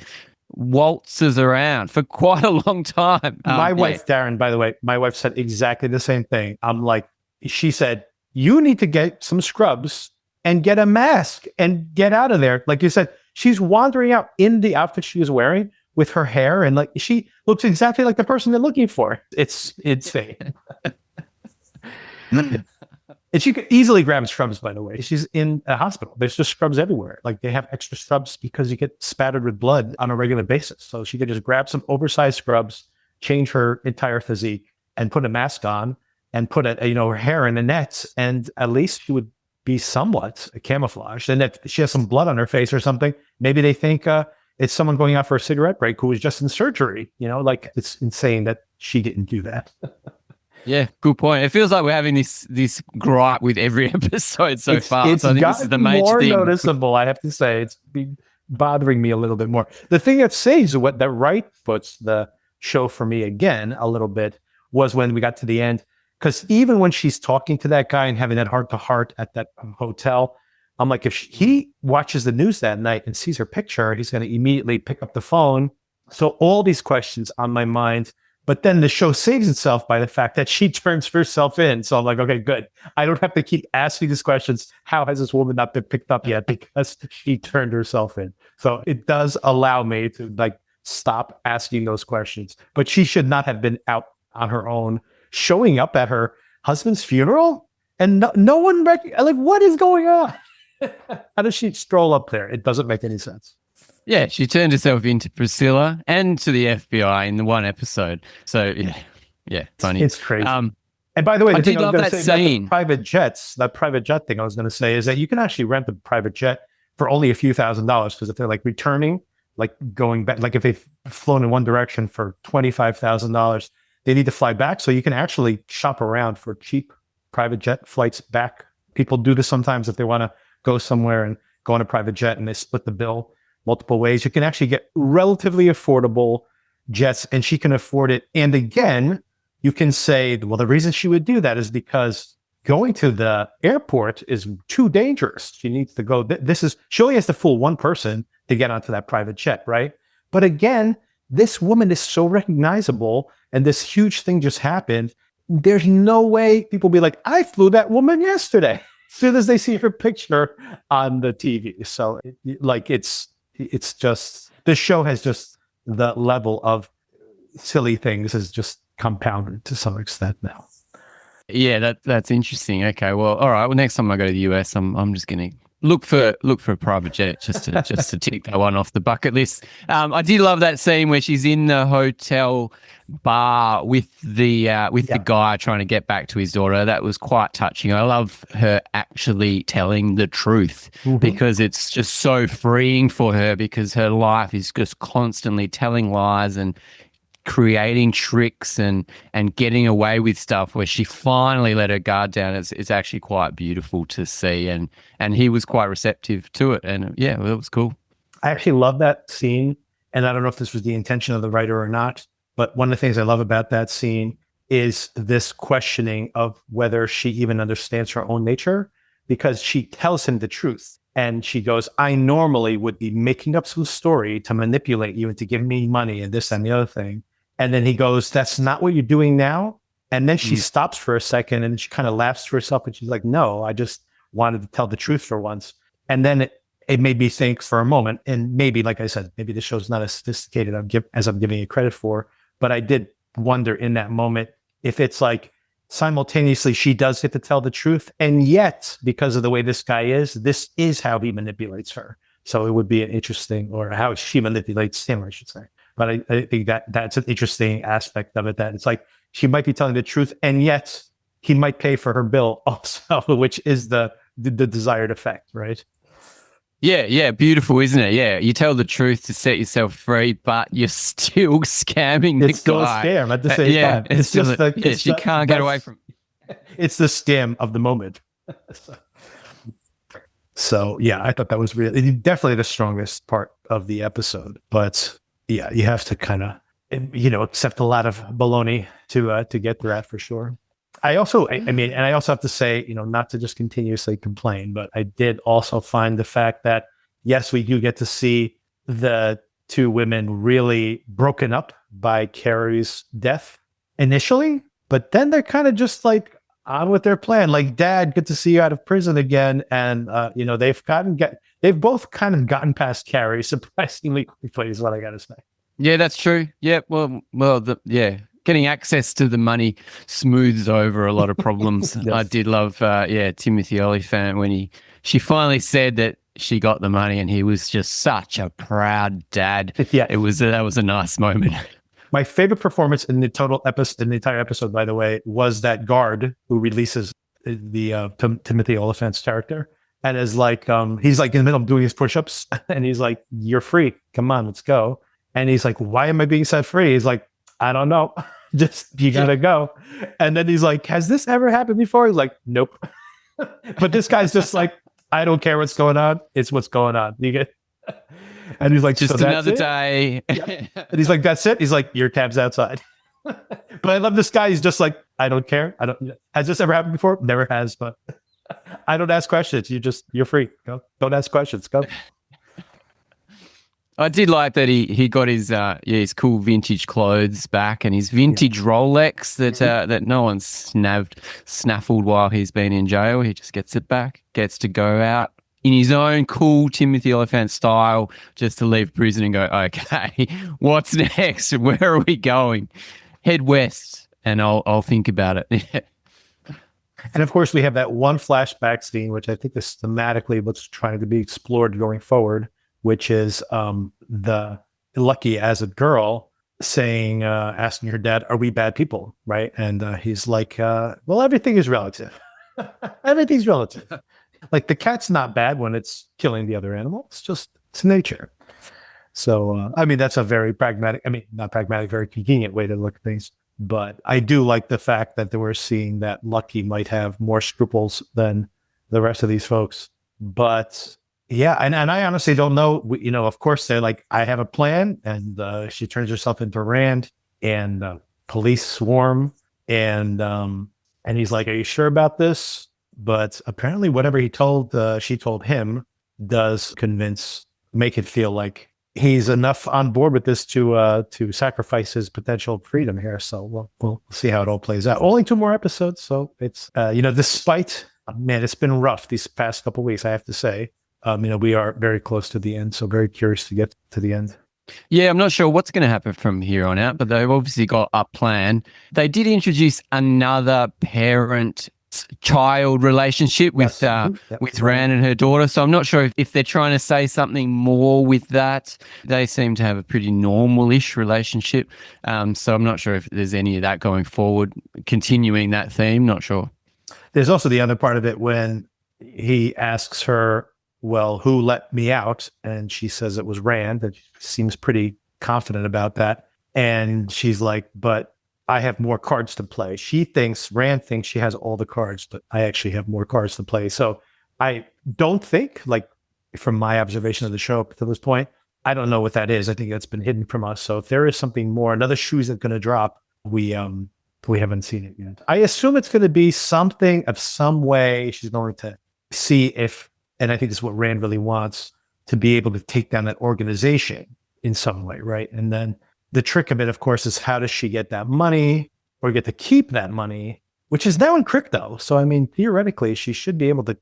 waltzes around for quite a long time. My wife, Darren, by the way, my wife said exactly the same thing. I'm like, she said, you need to get some scrubs and get a mask and get out of there. Like you said, she's wandering out in the outfit she was wearing with her hair, and like she looks exactly like the person they're looking for. It's insane. And she could easily grab scrubs, by the way. She's in a hospital. There's just scrubs everywhere. Like they have extra scrubs because you get spattered with blood on a regular basis. So she could just grab some oversized scrubs, change her entire physique, and put a mask on and put her hair in the nets, and at least she would be somewhat camouflaged. And if she has some blood on her face or something, maybe they think it's someone going out for a cigarette break who was just in surgery. Like it's insane that she didn't do that. Yeah, good point. It feels like we're having this gripe with every episode so far. It's so I think this is the major more thing. noticeable, I have to say. It's been bothering me a little bit more. The thing that saves what that right puts the show for me again a little bit was when we got to the end. Because even when she's talking to that guy and having that heart-to-heart at that hotel, I'm like, if he watches the news that night and sees her picture, he's going to immediately pick up the phone. So all these questions on my mind. But then the show saves itself by the fact that she turns herself in. So I'm like, okay, good. I don't have to keep asking these questions. How has this woman not been picked up yet? Because she turned herself in. So it does allow me to like stop asking those questions. But she should not have been out on her own, showing up at her husband's funeral. And no one, like, what is going on? How does she stroll up there? It doesn't make any sense. Yeah, she turned herself into Priscilla and to the FBI in the one episode. So yeah, funny. It's crazy. And by the way, I did love that scene. Private jets, that private jet thing I was going to say is that you can actually rent a private jet for only a few $1,000s because if they're like returning, like going back, like if they've flown in one direction for $25,000, they need to fly back. So you can actually shop around for cheap private jet flights back. People do this sometimes if they want to go somewhere and go on a private jet and they split the bill multiple ways. You can actually get relatively affordable jets and she can afford it. And again, you can say, well, the reason she would do that is because going to the airport is too dangerous. She needs to go. She only has to fool one person to get onto that private jet, right? But again, this woman is so recognizable and this huge thing just happened. There's no way people be like, I flew that woman yesterday. As soon as they see her picture on the TV. So it's just, this show has just the level of silly things is just compounded to some extent now. Yeah, that's interesting. Okay, well, all right. Well, next time I go to the US, I'm just gonna look for a private jet just to tick that one off the bucket list. I did love that scene where she's in the hotel bar with the guy trying to get back to his daughter. That was quite touching. I love her actually telling the truth because it's just so freeing for her because her life is just constantly telling lies and creating tricks and getting away with stuff where she finally let her guard down. It's actually quite beautiful to see and he was quite receptive to it and yeah, well, it was cool. I actually love that scene and I don't know if this was the intention of the writer or not, but one of the things I love about that scene is this questioning of whether she even understands her own nature because she tells him the truth and she goes, I normally would be making up some story to manipulate you and to give me money and this and the other thing. And then he goes, that's not what you're doing now. And then she stops for a second and she kind of laughs to herself and she's like, no, I just wanted to tell the truth for once. And then it made me think for a moment, and maybe, like I said, maybe the show's not as sophisticated as I'm giving it credit for, but I did wonder in that moment if it's like simultaneously she does get to tell the truth. And yet, because of the way this guy is, this is how he manipulates her. So it would be an interesting, or how she manipulates him, I should say. But I think that's an interesting aspect of it, that it's like she might be telling the truth and yet he might pay for her bill also, which is the desired effect, right? Yeah, beautiful, isn't it? Yeah, you tell the truth to set yourself free, but you're still scamming the guy. It's still a scam at the same time. It's just she can't get away from it. It's the scam of the moment. So yeah, I thought that was really definitely the strongest part of the episode, but yeah, you have to kind of, accept a lot of baloney to get through that for sure. I also have to say, not to just continuously complain, but I did also find the fact that, yes, we do get to see the two women really broken up by Carrie's death initially, but then they're kind of just like on with their plan. Like, Dad, good to see you out of prison again. And, they've both kind of gotten past Carrie surprisingly quickly is what I got to say. Yeah, that's true. Yeah. Well, getting access to the money smooths over a lot of problems. Yes. I did love, Timothy Olyphant when she finally said that she got the money, and he was just such a proud dad. Yeah, that was a nice moment. My favorite performance in the entire episode, by the way, was that guard who releases the Timothy Olyphant's character, and is like, he's like in the middle of doing his push-ups, and he's like, "You're free. Come on, let's go." And he's like, "Why am I being set free?" He's like, "I don't know." Just, you gotta go. And then he's like, has this ever happened before? He's like, nope. But this guy's just like, I don't care what's going on. It's what's going on. You get, and he's like, Just so another that's it? day. And he's like, that's it. He's like, your tab's outside. But I love this guy. He's just like, I don't care. Has this ever happened before? Never has, but I don't ask questions. You're free. Go. Don't ask questions. Go. I did like that he got his cool vintage clothes back and his vintage Rolex that no one snaffled while he's been in jail. He just gets it back, gets to go out in his own cool Timothy Oliphant style, just to leave prison and go, okay, what's next? Where are we going? Head west, and I'll think about it. And of course, we have that one flashback scene, which I think is thematically what's trying to be explored going forward, which is the Lucky as a girl saying, asking her dad, are we bad people? Right. And he's like, well, everything is relative. Everything's relative. Like the cat's not bad when it's killing the other animal. It's nature. So, I mean, that's a very pragmatic, not pragmatic, very convenient way to look at things. But I do like the fact that we're seeing that Lucky might have more scruples than the rest of these folks. But yeah, and I honestly don't know. Of course, they're like, I have a plan. And she turns herself into Rand and police swarm. And he's like, are you sure about this? But apparently whatever she told him does make it feel like he's enough on board with this to sacrifice his potential freedom here. So we'll see how it all plays out. Only 2 more episodes. So it's, despite, man, it's been rough these past couple of weeks, I have to say. We are very close to the end. So very curious to get to the end. Yeah, I'm not sure what's going to happen from here on out, but they've obviously got a plan. They did introduce another parent-child relationship with Rand and her daughter. So I'm not sure if they're trying to say something more with that. They seem to have a pretty normal-ish relationship. So I'm not sure if there's any of that going forward, continuing that theme. Not sure. There's also the other part of it when he asks her, well, who let me out? And she says it was Rand, and she seems pretty confident about that. And she's like, but I have more cards to play. Rand thinks she has all the cards, but I actually have more cards to play. So I don't think, like, from my observation of the show up to this point, I don't know what that is. I think that's been hidden from us. So if there is something more, another shoe is going to drop, we haven't seen it yet. I assume it's going to be something of some way she's going to see if, and I think this is what Rand really wants, to be able to take down that organization in some way, right? And then the trick of it, of course, is how does she get that money or get to keep that money, which is now in crypto. So, I mean, theoretically, she should be able to,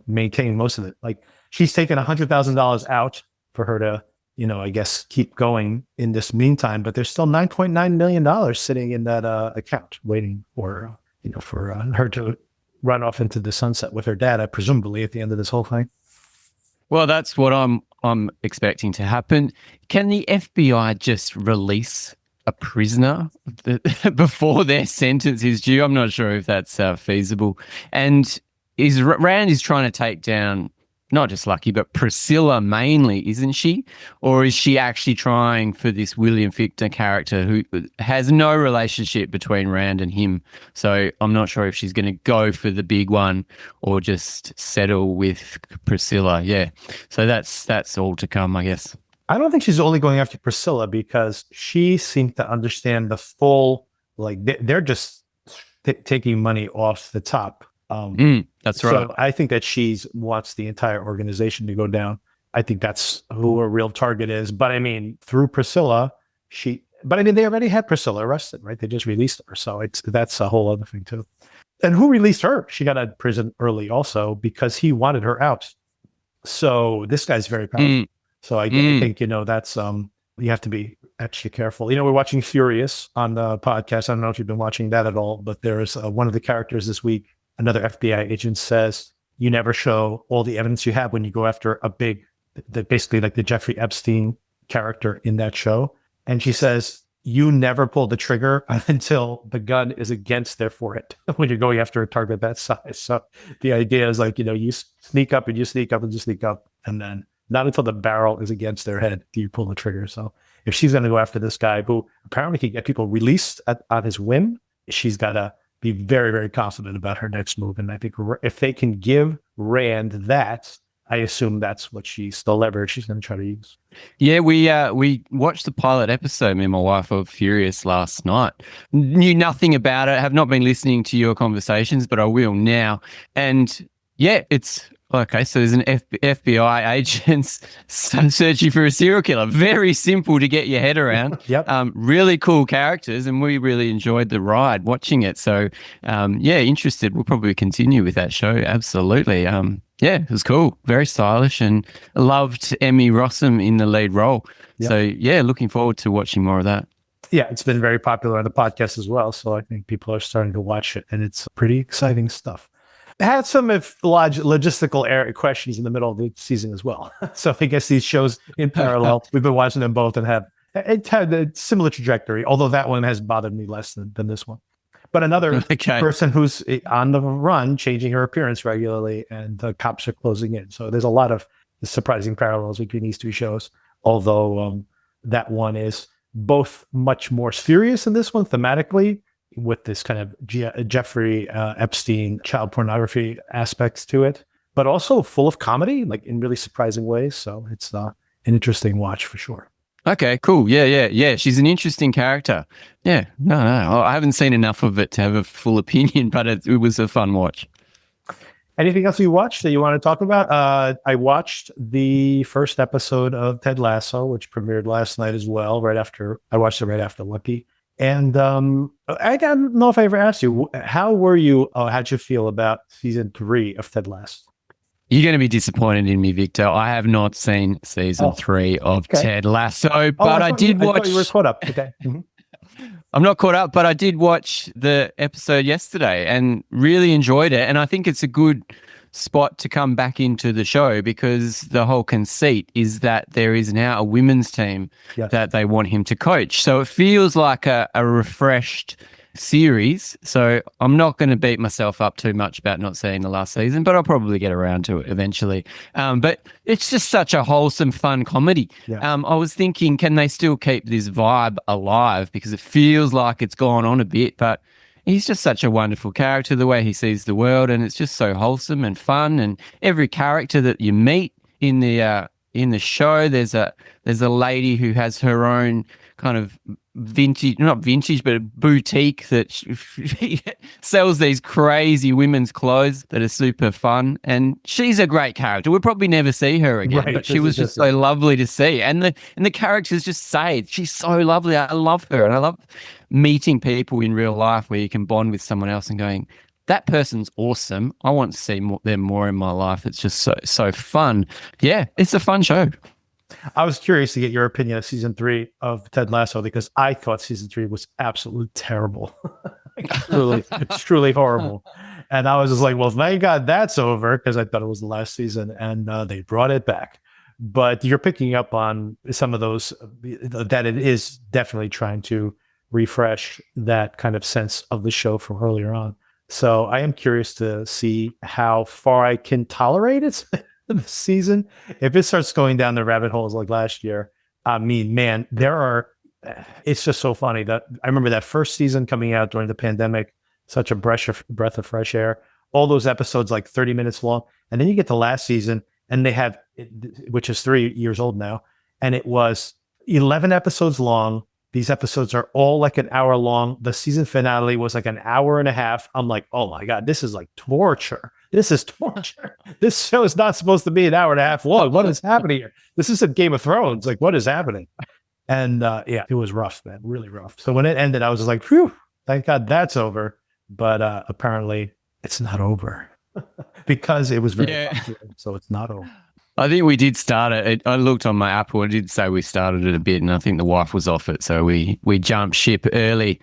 maintain most of it. Like, she's taken $100,000 out for her to, I guess, keep going in this meantime, but there's still $9.9 million sitting in that account waiting for, for her to run off into the sunset with her dad, presumably at the end of this whole thing. Well, that's what I'm expecting to happen. Can the FBI just release a prisoner before their sentence is due? I'm not sure if that's feasible. And Rand is trying to take down not just Lucky, but Priscilla mainly, isn't she? Or is she actually trying for this William Fichtner character who has no relationship between Rand and him? So I'm not sure if she's going to go for the big one or just settle with Priscilla. Yeah. So that's all to come, I guess. I don't think she's only going after Priscilla because she seems to understand the full, like, they're just taking money off the top. That's right. So I think that she wants the entire organization to go down. I think that's who her real target is. But I mean, through Priscilla, they already had Priscilla arrested, right? They just released her. So that's a whole other thing too. And who released her? She got out of prison early also because he wanted her out. So this guy's very powerful. So I think, that's, you have to be extra careful. We're watching Furious on the podcast. I don't know if you've been watching that at all, but there's one of the characters this week, another FBI agent says, you never show all the evidence you have when you go after basically like the Jeffrey Epstein character in that show. And she says, you never pull the trigger until the gun is against their forehead when you're going after a target that size. So the idea is like, you sneak up and you sneak up and you sneak up. And then not until the barrel is against their head do you pull the trigger. So if she's going to go after this guy who apparently can get people released on his whim, she's got to be very, very confident about her next move. And I think if they can give Rand that, I assume that's what the leverage she's going to try to use. Yeah, we watched the pilot episode, me and my wife, of Furious last night. Knew nothing about it, have not been listening to your conversations, but I will now. And yeah, it's okay. So there's an FBI agent searching for a serial killer. Very simple to get your head around. Yep. Really cool characters, and we really enjoyed the ride watching it. So yeah, interested. We'll probably continue with that show. Absolutely. Yeah, it was cool. Very stylish, and loved Emmy Rossum in the lead role. Yep. So yeah, looking forward to watching more of that. Yeah, it's been very popular on the podcast as well. So I think people are starting to watch it, and it's pretty exciting stuff. I had some logistical questions in the middle of the season as well. So I guess these shows in parallel, we've been watching them both and had a similar trajectory, although that one has bothered me less than this one. But another person who's on the run, changing her appearance regularly, and the cops are closing in. So there's a lot of surprising parallels between these two shows, although that one is both much more serious in this one thematically, with this kind of Jeffrey Epstein child pornography aspects to it, but also full of comedy, like in really surprising ways. So it's an interesting watch for sure. Okay, cool. Yeah. She's an interesting character. Yeah, no. I haven't seen enough of it to have a full opinion, but it was a fun watch. Anything else you watched that you want to talk about? I watched the first episode of Ted Lasso, which premiered last night as well. I watched it right after Lucky. And I don't know if I ever asked you, how'd you feel about season 3 of Ted Lasso? You're going to be disappointed in me, Victor. I have not seen season 3 of Ted Lasso, but I did watch. I thought you were caught up. Okay. Mm-hmm. I'm not caught up, but I did watch the episode yesterday and really enjoyed it. And I think it's a good spot to come back into the show, because the whole conceit is that there is now a women's team that they want him to coach. So it feels like a refreshed series. So I'm not going to beat myself up too much about not seeing the last season, but I'll probably get around to it eventually. But it's just such a wholesome, fun comedy. Yeah. I was thinking, can they still keep this vibe alive? Because it feels like it's gone on a bit, but he's just such a wonderful character, the way he sees the world, and it's just so wholesome and fun. And every character that you meet in the show, there's a lady who has her own kind of not vintage, but a boutique that sells these crazy women's clothes that are super fun. And she's a great character. We'll probably never see her again, but she was just so lovely to see. And the characters just say it. She's so lovely. I love her. And I love meeting people in real life where you can bond with someone else and going, that person's awesome. I want to see them more in my life. It's just so fun. Yeah, it's a fun show. I was curious to get your opinion of season 3 of Ted Lasso, because I thought season 3 was absolutely terrible. It's truly horrible. And I was just like, well, thank God that's over, because I thought it was the last season, and they brought it back. But you're picking up on some of those, that it is definitely trying to refresh that kind of sense of the show from earlier on. So I am curious to see how far I can tolerate it this season. If it starts going down the rabbit holes like last year, I mean, man, it's just so funny that I remember that first season coming out during the pandemic, such a breath of fresh air, all those episodes like 30 minutes long. And then you get to last season and they have, which is 3 years old now, and it was 11 episodes long. These episodes are all like an hour long. The season finale was like an hour and a half. I'm like, oh my God, this is like torture. This is torture. This show is not supposed to be an hour and a half long. What is happening here? This isn't Game of Thrones. Like, what is happening? And yeah, it was rough, man, really rough. So when it ended, I was just like, phew, thank God that's over. But apparently it's not over because it was very popular, so it's not over. I think we did start it. I looked on my Apple. It did say we started it a bit, and I think the wife was off it, so we jumped ship early.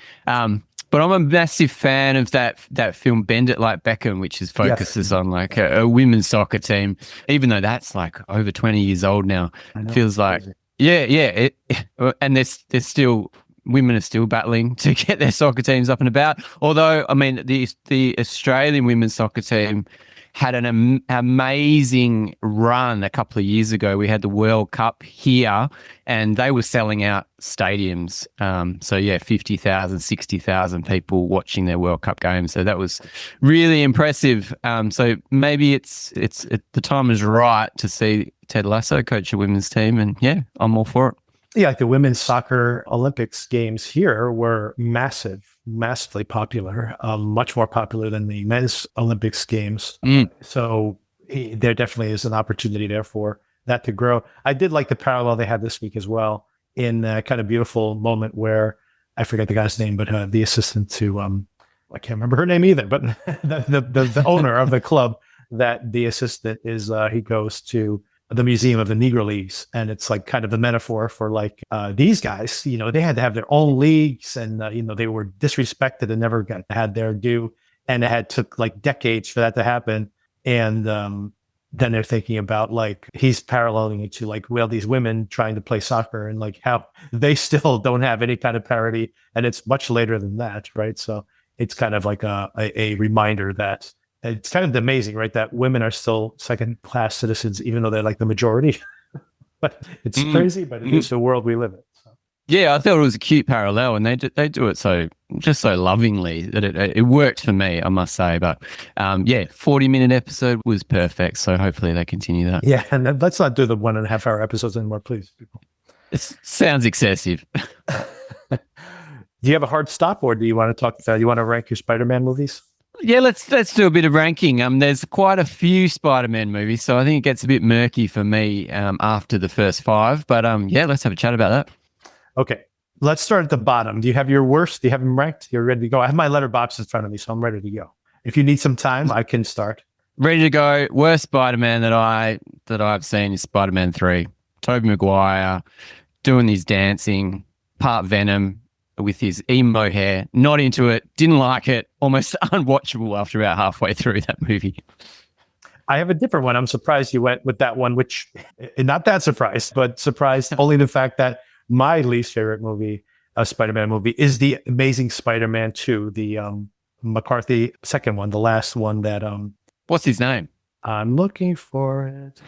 But I'm a massive fan of that film Bend It Like Beckham, which focuses on like a women's soccer team, even though that's like over 20 years old now. It feels like, and there's still, women are still battling to get their soccer teams up and about. Although, I mean, the Australian women's soccer team had an amazing run a couple of years ago. We had the World Cup here and they were selling out stadiums. 50,000, 60,000 people watching their World Cup games. So that was really impressive. So maybe the time is right to see Ted Lasso coach a women's team. And yeah, I'm all for it. Yeah, like the women's soccer Olympics games here were massively popular, much more popular than the men's Olympics games. So there definitely is an opportunity there for that to grow. I did like the parallel they had this week as well in a kind of beautiful moment where I forget the guy's name, but the assistant to, I can't remember her name either, but the owner of the club, that the assistant is, he goes to the Museum of the Negro Leagues. And it's like kind of a metaphor for like these guys, they had to have their own leagues and, they were disrespected and never had their due. And it took like decades for that to happen. And then they're thinking about like, he's paralleling it to like, well, these women trying to play soccer and like how they still don't have any kind of parity. And it's much later than that, right? So it's kind of like a reminder that it's kind of amazing, right? That women are still second-class citizens, even though they're like the majority. But it's crazy, but it is the world we live in. So. Yeah, I thought it was a cute parallel, and they do it so lovingly that it worked for me, I must say. But 40-minute episode was perfect, so hopefully they continue that. Yeah, and let's not do the 1.5 hour episodes anymore, please, people. It sounds excessive. Do you have a hard stop, or do you want to talk? You want to rank your Spider-Man movies? Yeah, let's do a bit of ranking. There's quite a few Spider-Man movies, so I think it gets a bit murky for me after the first 5. But let's have a chat about that. Okay, let's start at the bottom. Do you have your worst? Do you have them ranked? You're ready to go. I have my letterbox in front of me, so I'm ready to go. If you need some time, I can start. Ready to go. Worst Spider-Man that I've seen is Spider-Man 3. Tobey Maguire doing his dancing, part Venom, with his emo hair, not into it, didn't like it, almost unwatchable after about halfway through that movie. I have a different one. I'm surprised you went with that one, which not that surprised, but surprised only the fact that my least favorite movie, a Spider-Man movie, is the Amazing Spider-Man 2, the McCarthy second one, the last one that what's his name? I'm looking for it.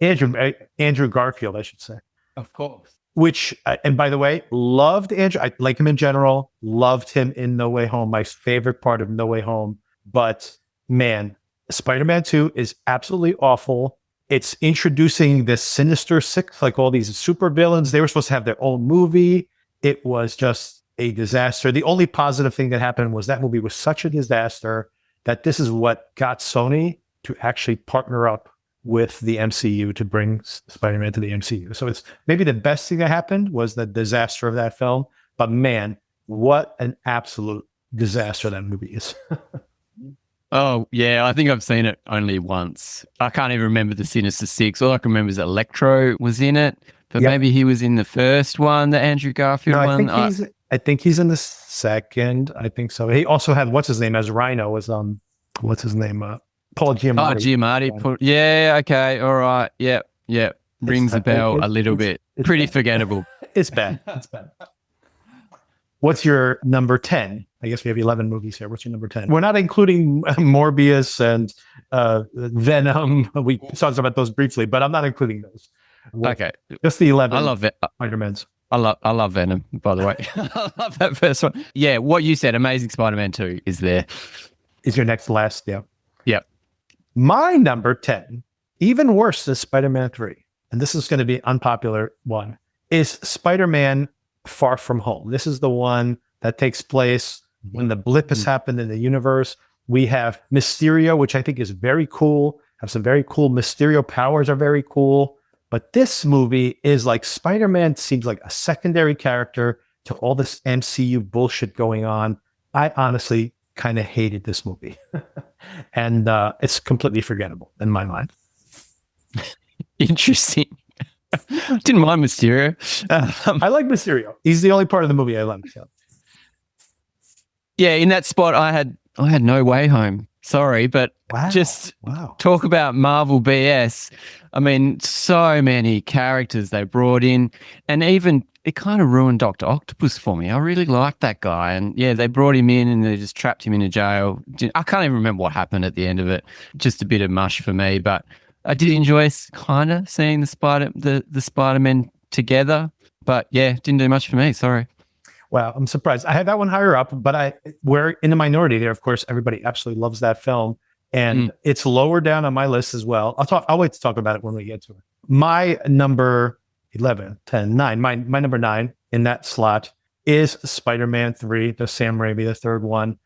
Andrew Garfield, I should say. Of course. Which, and by the way, loved Andrew. I like him in general. Loved him in No Way Home. My favorite part of No Way Home. But man, Spider-Man 2 is absolutely awful. It's introducing this Sinister Six, like all these super villains. They were supposed to have their own movie. It was just a disaster. The only positive thing that happened was that movie was such a disaster that this is what got Sony to actually partner up with the MCU to bring Spider-Man to the MCU. So it's maybe the best thing that happened was the disaster of that film. But man, what an absolute disaster that movie is. Oh, yeah, I think I've seen it only once. I can't even remember the Sinister Six. All I can remember is that Electro was in it, but maybe he was in the first one, the Andrew Garfield one. I think he's in the second. I think so. He also had, what's his name as Rhino, was what's his name? Paul Giamatti. Oh, Giamatti. Yeah, okay, all right. Yep. Rings a bell a little bit. It's pretty forgettable. It's bad. What's your number 10? I guess we have 11 movies here. What's your number 10? We're not including Morbius and Venom. We talked about those briefly, but I'm not including those. Okay. Just the 11. I love it. Spider-Mans. I love Venom, by the way. I love that first one. Yeah, what you said, Amazing Spider-Man 2 is there. Is your next last, yeah. Yep. My number 10, even worse than Spider-Man 3, and this is going to be an unpopular one, is Spider-Man Far From Home. This is the one that takes place when the blip has happened in the universe. We have Mysterio, which I think is very cool, have some very cool Mysterio powers, are very cool. But this movie is like Spider-Man seems like a secondary character to all this MCU bullshit going on. I honestly kind of hated this movie. And it's completely forgettable in my mind. Interesting. Didn't mind Mysterio. I like Mysterio. He's the only part of the movie I like. So. Yeah, in that spot, I had No Way Home. Sorry, but talk about Marvel BS. I mean, so many characters they brought in, and even it kind of ruined Dr. Octopus for me. I really liked that guy. And yeah, they brought him in and they just trapped him in a jail. I can't even remember what happened at the end of it. Just a bit of mush for me. But I did enjoy kind of seeing the Spider-Men together. But yeah, didn't do much for me. Sorry. Wow, I'm surprised. I had that one higher up, but we're in the minority there. Of course, everybody absolutely loves that film. And it's lower down on my list as well. I'll wait to talk about it when we get to it. My number 11, 10, 9, my number 9 in that slot is Spider-Man 3, the Sam Raimi, the third one,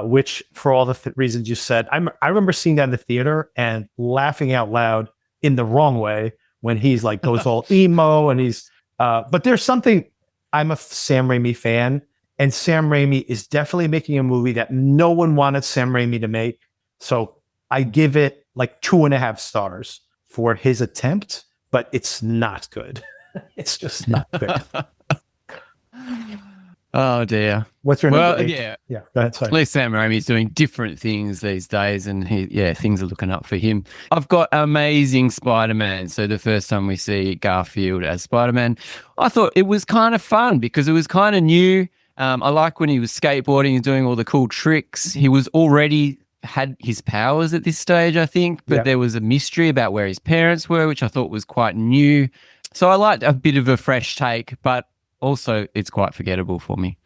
which for all the reasons you said, I remember seeing that in the theater and laughing out loud in the wrong way when he's like goes all emo and he's, but there's something, I'm a Sam Raimi fan, and Sam Raimi is definitely making a movie that no one wanted Sam Raimi to make. So I give it like 2.5 stars for his attempt, but it's not good. It's just not good. Oh dear. What's your number 8? Yeah. Go ahead. Sorry. At least Sam Raimi's doing different things these days, and things are looking up for him. I've got Amazing Spider-Man. So the first time we see Garfield as Spider-Man, I thought it was kind of fun because it was kind of new. I like when he was skateboarding and doing all the cool tricks. He was already had his powers at this stage, I think, but there was a mystery about where his parents were, which I thought was quite new. So I liked a bit of a fresh take, but also it's quite forgettable for me.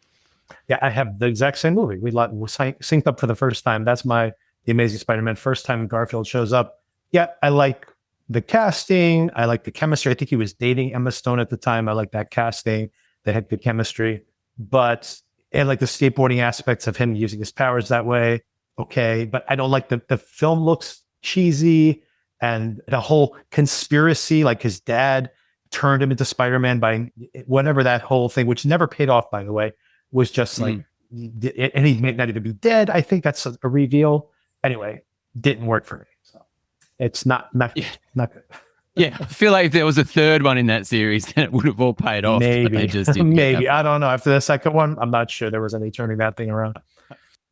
Yeah, I have the exact same movie. We synced up for the first time. That's The Amazing Spider-Man. First time Garfield shows up. Yeah, I like the casting. I like the chemistry. I think he was dating Emma Stone at the time. I like that casting. They had good chemistry. But I like the skateboarding aspects of him using his powers that way. Okay, but I don't like the film looks cheesy, and the whole conspiracy, like his dad turned him into Spider-Man by whatever that whole thing, which never paid off, by the way, was just like, and he may not even be dead. I think that's a reveal. Anyway, didn't work for me. So it's not good. Yeah, I feel like if there was a third one in that series, then it would have all paid off. Maybe. They just didn't. Maybe. I don't know. After the second one, I'm not sure there was any turning that thing around.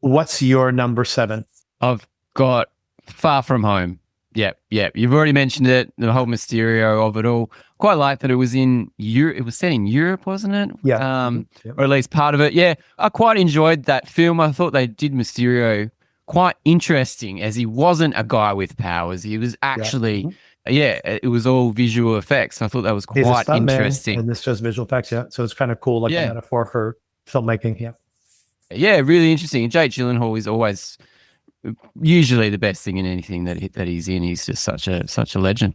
What's your number 7? I've got Far From Home. Yep. You've already mentioned it, the whole Mysterio of it all. Quite like that it was in Europe. It was set in Europe, wasn't it? Yeah. Or at least part of it. Yeah, I quite enjoyed that film. I thought they did Mysterio quite interesting, as he wasn't a guy with powers. He was actually, it was all visual effects. I thought that was quite interesting. And this just visual effects, So it's kind of cool, like a metaphor for filmmaking, Yeah, really interesting. And Jake Gyllenhaal is always usually the best thing in anything that he's in. He's just such a legend.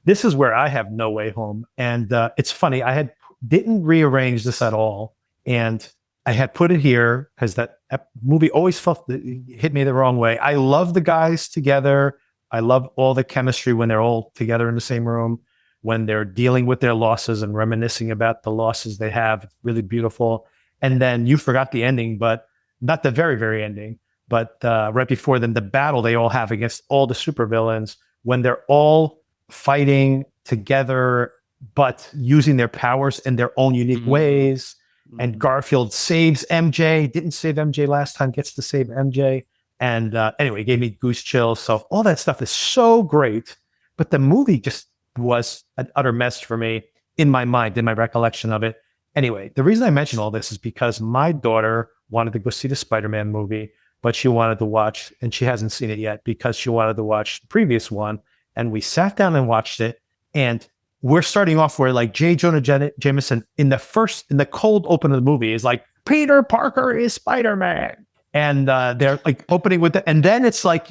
This is where I have No Way Home, and it's funny. I didn't rearrange this at all, and I had put it here because that movie always hit me the wrong way. I love the guys together. I love all the chemistry when they're all together in the same room, when they're dealing with their losses and reminiscing about the losses they have. It's really beautiful. And then you forgot the ending, but not the very, very ending. But right before then, the battle they all have against all the supervillains, when they're all fighting together, but using their powers in their own unique ways. And Garfield saves MJ, didn't save MJ last time, gets to save MJ. And anyway, it gave me goose chills. So all that stuff is so great. But the movie just was an utter mess for me in my mind, in my recollection of it. Anyway, the reason I mention all this is because my daughter wanted to go see the Spider-Man movie, but she wanted to watch, and she hasn't seen it yet because she wanted to watch the previous one. And we sat down and watched it. And we're starting off where like J. Jonah Jameson in the cold open of the movie is like, Peter Parker is Spider-Man. And they're like opening with it. And then it's like,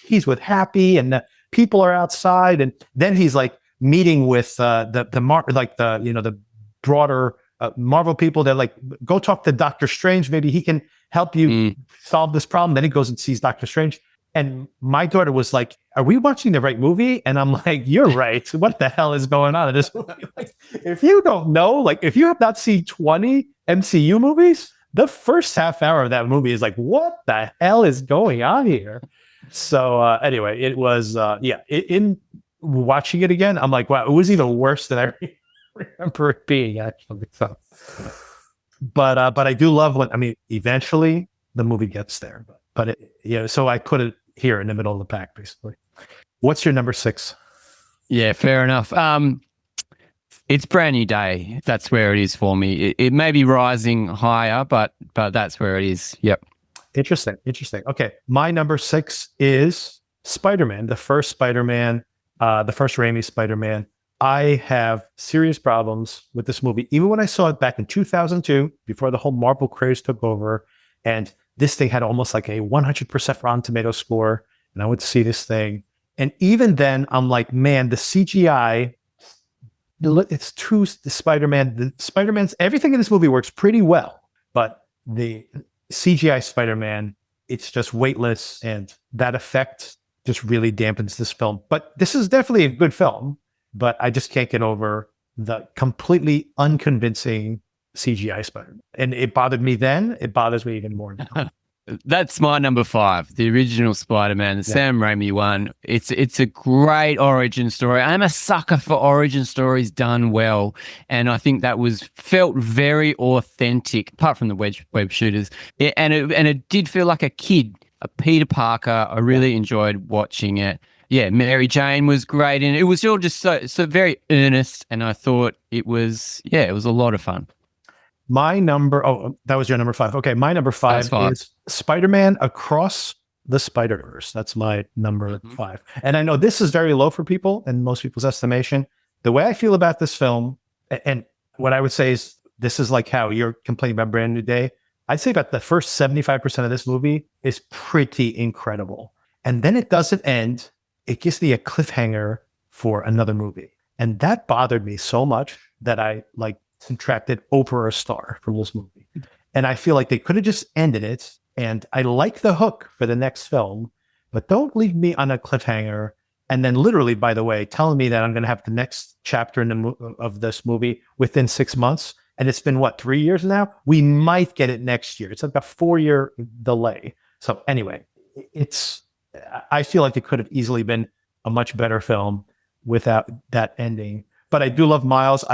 he's with Happy and the people are outside. And then he's like meeting with the broader Marvel people. They're like, go talk to Doctor Strange. Maybe he can help you solve this problem. Then he goes and sees Doctor Strange. And my daughter was like, are we watching the right movie? And I'm like, you're right. What the hell is going on in this movie? Like, if you don't know, like if you have not seen 20 MCU movies, the first half hour of that movie is like, what the hell is going on here? So anyway, it was, in watching it again, I'm like, wow, it was even worse than I remember it being actually. So, but I do love eventually the movie gets there, but so I put it here in the middle of the pack, basically. What's your number 6? Yeah, fair enough. It's Brand New Day. That's where it is for me. It may be rising higher, but that's where it is. Yep. Interesting. Okay, my number 6 is Spider-Man, the first Spider-Man, the first Raimi Spider-Man. I have serious problems with this movie. Even when I saw it back in 2002, before the whole Marvel craze took over, and this thing had almost like a 100% Rotten Tomato score, and I went to see this thing. And even then, I'm like, man, the CGI, it's true. The Spider-Man's, everything in this movie works pretty well, but the CGI Spider-Man, it's just weightless, and that effect just really dampens this film. But this is definitely a good film, but I just can't get over the completely unconvincing CGI Spider-Man. And it bothered me then. It bothers me even more now. That's my number 5, the original Spider-Man, the Sam Raimi one. It's a great origin story. I'm a sucker for origin stories done well, and I think that felt very authentic. Apart from the web shooters, and it did feel like a kid, a Peter Parker. I really enjoyed watching it. Yeah, Mary Jane was great, and it was all just so very earnest. And I thought it was a lot of fun. My number, that was your number 5. Okay, my number 5 is Spider-Man Across the Spider-Verse. That's my number 5. And I know this is very low for people in most people's estimation. The way I feel about this film, and what I would say is, this is like how you're complaining about Brand New Day. I'd say about the first 75% of this movie is pretty incredible. And then it doesn't end. It gives me a cliffhanger for another movie. And that bothered me so much that I subtracted over a star from this movie. And I feel like they could have just ended it. And I like the hook for the next film, but don't leave me on a cliffhanger. And then literally, by the way, telling me that I'm going to have the next chapter of this movie within 6 months. And it's been 3 years now? We might get it next year. It's like a 4-year delay. So anyway, I feel like it could have easily been a much better film without that ending. But I do love Miles.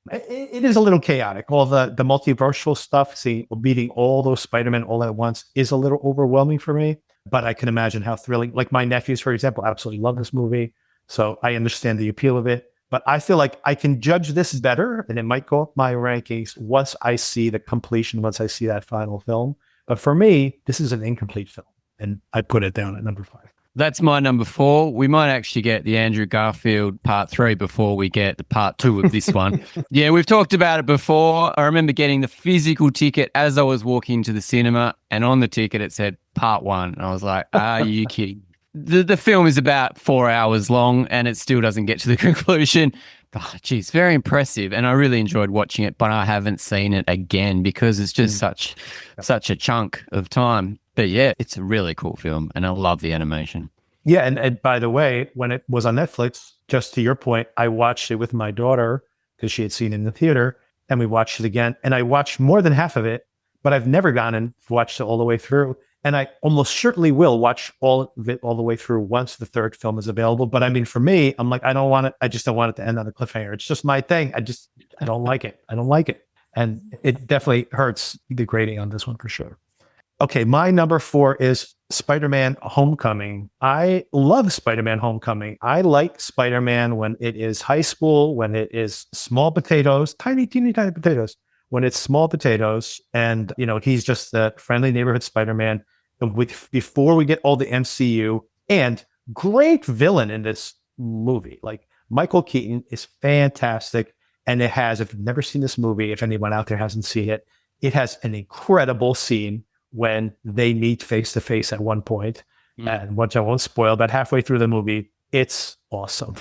It is a little chaotic. All the multiversal stuff, beating all those Spider-Men all at once is a little overwhelming for me, but I can imagine how thrilling, like my nephews, for example, absolutely love this movie. So I understand the appeal of it, but I feel like I can judge this better, and it might go up my rankings once I see the completion, once I see that final film. But for me, this is an incomplete film, and I put it down at number 5. That's my number 4. We might actually get the Andrew Garfield part 3 before we get the part 2 of this one. Yeah, we've talked about it before. I remember getting the physical ticket as I was walking to the cinema, and on the ticket it said part 1. And I was like, are you kidding? The film is about 4 hours long, and it still doesn't get to the conclusion. Oh, geez, very impressive. And I really enjoyed watching it, but I haven't seen it again because it's just such a chunk of time. But yeah, it's a really cool film, and I love the animation. Yeah, and by the way, when it was on Netflix, just to your point, I watched it with my daughter because she had seen it in the theater, and we watched it again. And I watched more than half of it, but I've never gone and watched it all the way through. And I almost certainly will watch all of it all the way through once the third film is available. But I mean, for me, I'm like, I don't want it. I just don't want it to end on a cliffhanger. It's just my thing. I don't like it. I don't like it. And it definitely hurts the grading on this one for sure. Okay, my number 4 is Spider-Man Homecoming. I love Spider-Man Homecoming. I like Spider-Man when it is high school, when it is small potatoes, teeny tiny potatoes, when it's small potatoes, and he's just the friendly neighborhood Spider-Man before we get all the MCU, and great villain in this movie. Like Michael Keaton is fantastic, and it has, if you've never seen this movie, if anyone out there hasn't seen it, it has an incredible scene when they meet face to face at one point, and which I won't spoil, but halfway through the movie, it's awesome.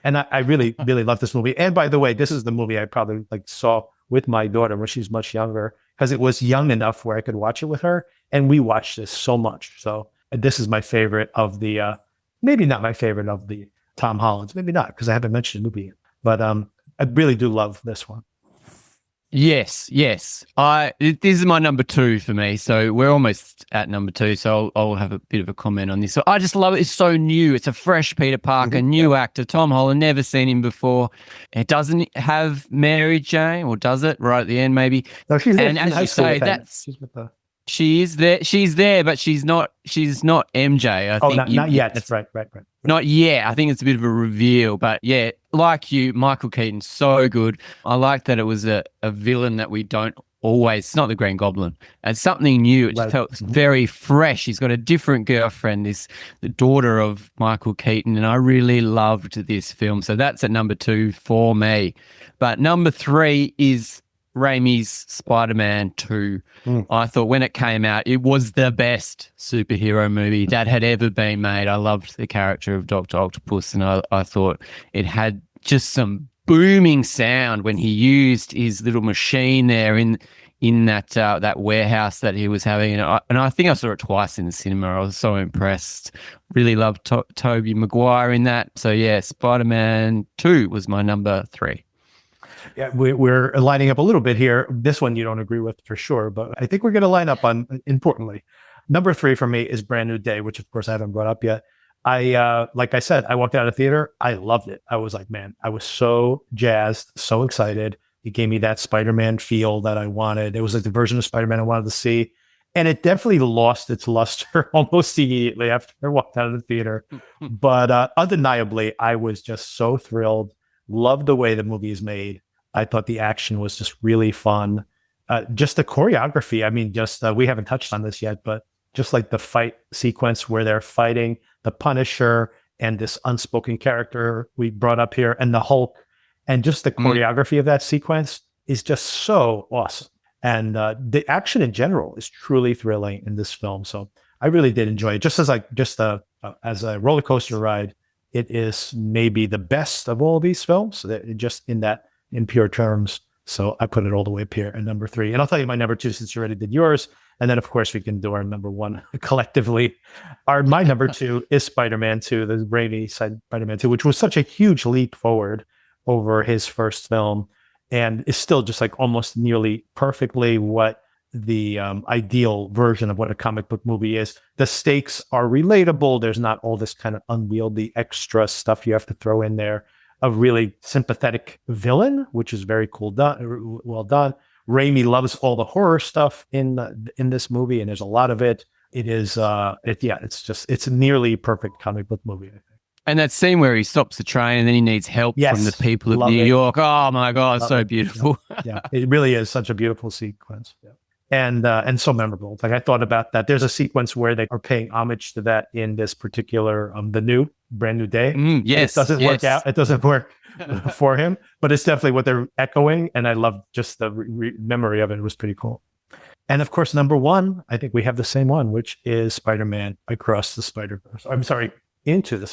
And I really, really love this movie. And by the way, this is the movie I probably saw with my daughter when she's much younger, because it was young enough where I could watch it with her. And we watched this so much. So this is my favorite of the, maybe not my favorite of the Tom Hollands, maybe not, because I haven't mentioned the movie yet. But I really do love this one. Yes. This is my number 2 for me. So we're almost at number 2. So I'll have a bit of a comment on this. So I just love it. It's so new. It's a fresh Peter Parker, new actor, Tom Holland, never seen him before. It doesn't have Mary Jane, or does it? Right at the end, maybe. No, she's and in as you say, she's with the She is there. She's there, but she's not. She's not MJ. I think not yet. That's right. Not yet. I think it's a bit of a reveal, but yeah, like you, Michael Keaton's so good. I like that it was a villain that we don't always. It's not the Green Goblin. It's something new. It just felt very fresh. He's got a different girlfriend. This the daughter of Michael Keaton, and I really loved this film. So that's at number 2 for me. But number 3 is Raimi's Spider-Man 2. I thought when it came out, it was the best superhero movie that had ever been made. I loved the character of Dr. Octopus, and I thought it had just some booming sound when he used his little machine there in that warehouse that he was having. And I think I saw it twice in the cinema. I was so impressed. Really loved Tobey Maguire in that. So yeah, Spider-Man 2 was my number 3. Yeah, we're lining up a little bit here. This one you don't agree with for sure, but I think we're going to line up on, importantly, number 3 for me is Brand New Day, which of course I haven't brought up yet. Like I said, I walked out of the theater. I loved it. I was like, man, I was so jazzed, so excited. It gave me that Spider-Man feel that I wanted. It was like the version of Spider-Man I wanted to see. And it definitely lost its luster almost immediately after I walked out of the theater. But undeniably, I was just so thrilled. Loved the way the movie is made. I thought the action was just really fun. Just the choreography. I mean, we haven't touched on this yet, but just like the fight sequence where they're fighting the Punisher and this unspoken character we brought up here and the Hulk, and just the choreography of that sequence is just so awesome. And the action in general is truly thrilling in this film. So I really did enjoy it. Just as as a roller coaster ride, it is maybe the best of all these films, just in pure terms. So I put it all the way up here at number 3. And I'll tell you my number 2 since you already did yours. And then, of course, we can do our number 1 collectively. My number 2 is Spider-Man 2, the Raimi Spider-Man 2, which was such a huge leap forward over his first film, and is still just like almost nearly perfectly what the ideal version of what a comic book movie is. The stakes are relatable. There's not all this kind of unwieldy extra stuff you have to throw in there. A really sympathetic villain, which is very well done. Raimi loves all the horror stuff in this movie, and there's a lot of it. It is, it's a nearly perfect comic book movie, I think. And that scene where he stops the train and then he needs help from the people of New York. Oh my God, so beautiful. Yeah, it really is such a beautiful sequence. Yeah. And so memorable. Like I thought about that. There's a sequence where they are paying homage to that in this particular, the Brand New Day. Yes. It doesn't work out. It doesn't work for him, but it's definitely what they're echoing. And I love just the memory of it. It was pretty cool. And of course, number 1, I think we have the same one, which is Spider-Man Across the Spider-Verse. I'm sorry, Into the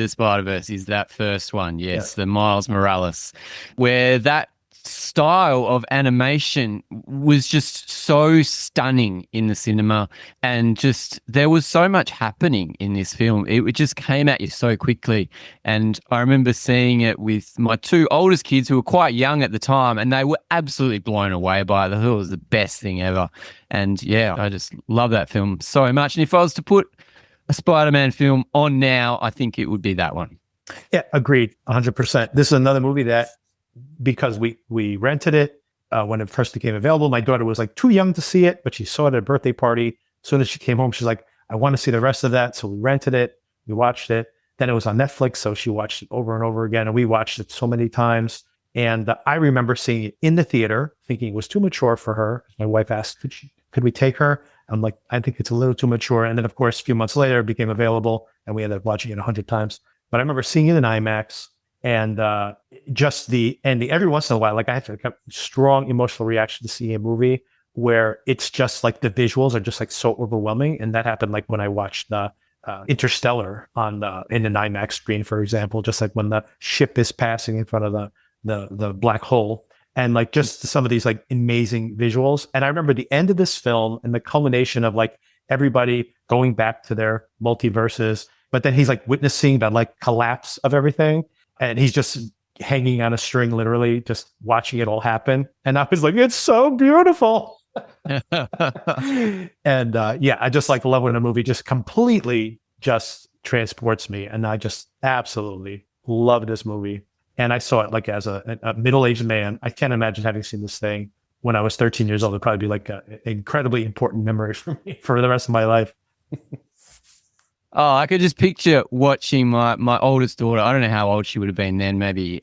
Spider-Verse is that first one. Yes, the Miles Morales, where that style of animation was just so stunning in the cinema, and just there was so much happening in this film. It just came at you so quickly, and I remember seeing it with my 2 oldest kids who were quite young at the time, and they were absolutely blown away by it. I thought it was the best thing ever, and yeah, I just love that film so much. And if I was to put a Spider-Man film on now, I think it would be that one. Yeah, agreed, 100%. This is another movie that, because we rented it when it first became available. My daughter was like too young to see it, but she saw it at a birthday party. As soon as she came home, she's like, I want to see the rest of that. So we rented it. We watched it. Then it was on Netflix. So she watched it over and over again. And we watched it so many times. And I remember seeing it in the theater, thinking it was too mature for her. My wife asked, could we take her? I'm like, I think it's a little too mature. And then, of course, a few months later, it became available. And we ended up watching it 100 times. But I remember seeing it in IMAX. And just the ending, every once in a while, like I have a strong emotional reaction to seeing a movie where it's just like the visuals are just like so overwhelming. And that happened like when I watched Interstellar in an IMAX screen, for example, just like when the ship is passing in front of the black hole, and like just some of these like amazing visuals. And I remember the end of this film and the culmination of like everybody going back to their multiverses, but then he's like witnessing that like collapse of everything. And he's just hanging on a string, literally just watching it all happen. And I was like, it's so beautiful. And I just like love when a movie just completely just transports me. And I just absolutely love this movie. And I saw it like as a middle-aged man. I can't imagine having seen this thing when I was 13 years old. It'd probably be like an incredibly important memory for me for the rest of my life. Oh, I could just picture watching my oldest daughter. I don't know how old she would have been then, maybe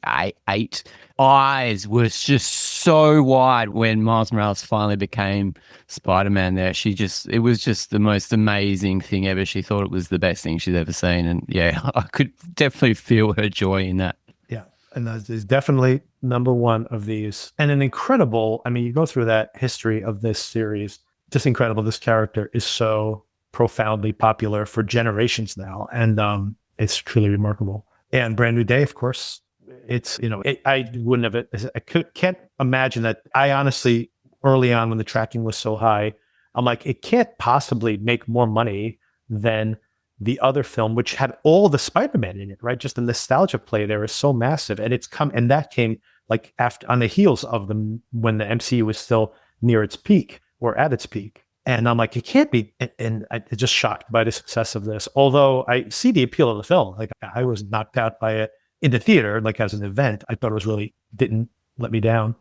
eight. Eyes was just so wide when Miles Morales finally became Spider-Man there. It was just the most amazing thing ever. She thought it was the best thing she's ever seen. And yeah, I could definitely feel her joy in that. Yeah. And that is definitely number one of these. And an incredible, I mean, you go through that history of this series, just incredible. This character is so profoundly popular for generations now, and it's truly remarkable. And Brand New Day, of course, it's I wouldn't have can't imagine that. I honestly, early on when the tracking was so high, I'm like, it can't possibly make more money than the other film, which had all the Spider-Man in it, right? Just the nostalgia play there is so massive, and that came like after, on the heels of them, when the MCU was still near its peak or at its peak. And I'm like, it can't be. And I'm just shocked by the success of this. Although I see the appeal of the film. Like, I was knocked out by it in the theater, like as an event. I thought it was really, didn't let me down.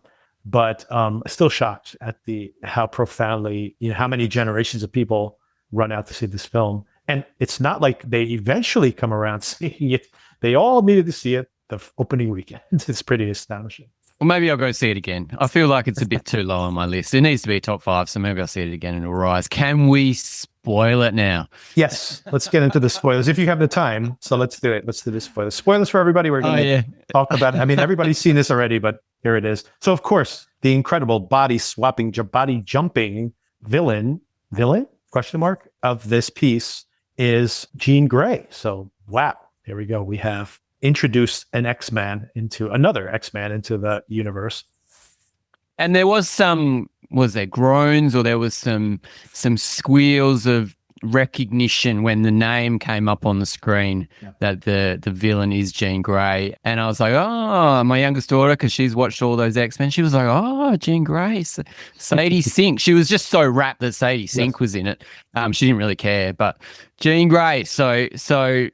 But still shocked at how profoundly, how many generations of people run out to see this film. And it's not like they eventually come around seeing it. They all needed to see it the opening weekend. It's pretty astonishing. Well, maybe I'll go see it again. I feel like it's a bit too low on my list. It needs to be top 5, so maybe I'll see it again and it'll rise. Can we spoil it now? Yes, let's get into the spoilers if you have the time. So let's do it. Let's do the spoilers. Spoilers for everybody. We're going to talk about it. I mean, everybody's seen this already, but here it is. So, of course, the incredible body jumping villain, question mark, of this piece is Jean Grey. So, wow, here we go. We have introduced another X-Man into the universe. And there was was there groans, or there was some squeals of recognition when the name came up on the screen, that the villain is Jean Grey. And I was like, oh, my youngest daughter, because she's watched all those X-Men, she was like, oh, Jean Grey, Sadie Sink. She was just so rapt that Sadie Sink was in it. She didn't really care, but Jean Grey. So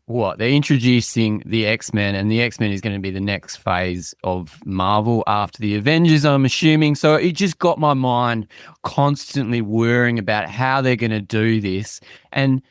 what? They're introducing the X-Men, and the X-Men is going to be the next phase of Marvel after the Avengers, I'm assuming. So it just got my mind constantly worrying about how they're going to do this. And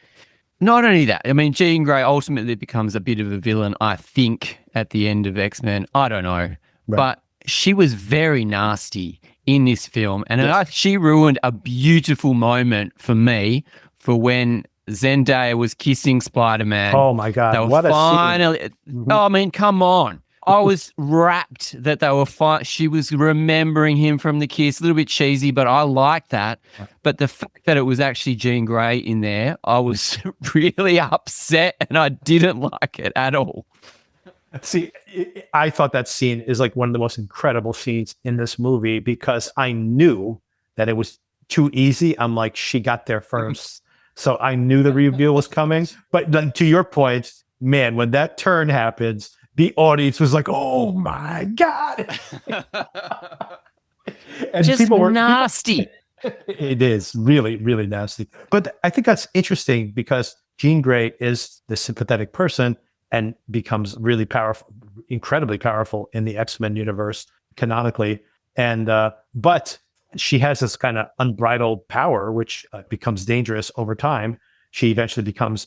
not only that, I mean, Jean Grey ultimately becomes a bit of a villain, I think, at the end of X-Men. I don't know. Right. But she was very nasty in this film. And she ruined a beautiful moment for me for when Zendaya was kissing Spider-Man. Oh my God. They were what finally, a scene. Oh, I mean, come on. I was rapt that they were she was remembering him from the kiss. A little bit cheesy, but I like that. But the fact that it was actually Jean Grey in there, I was really upset, and I didn't like it at all. See, I thought that scene is like one of the most incredible scenes in this movie, because I knew that it was too easy. I'm like, she got there first. So I knew the reveal was coming. But then, to your point, man, when that turn happens, the audience was like, oh my God. And just people were nasty. It is really, really nasty. But I think that's interesting, because Jean Grey is the sympathetic person and becomes really powerful, incredibly powerful in the X-Men universe canonically. And but she has this kind of unbridled power, which becomes dangerous over time. She eventually becomes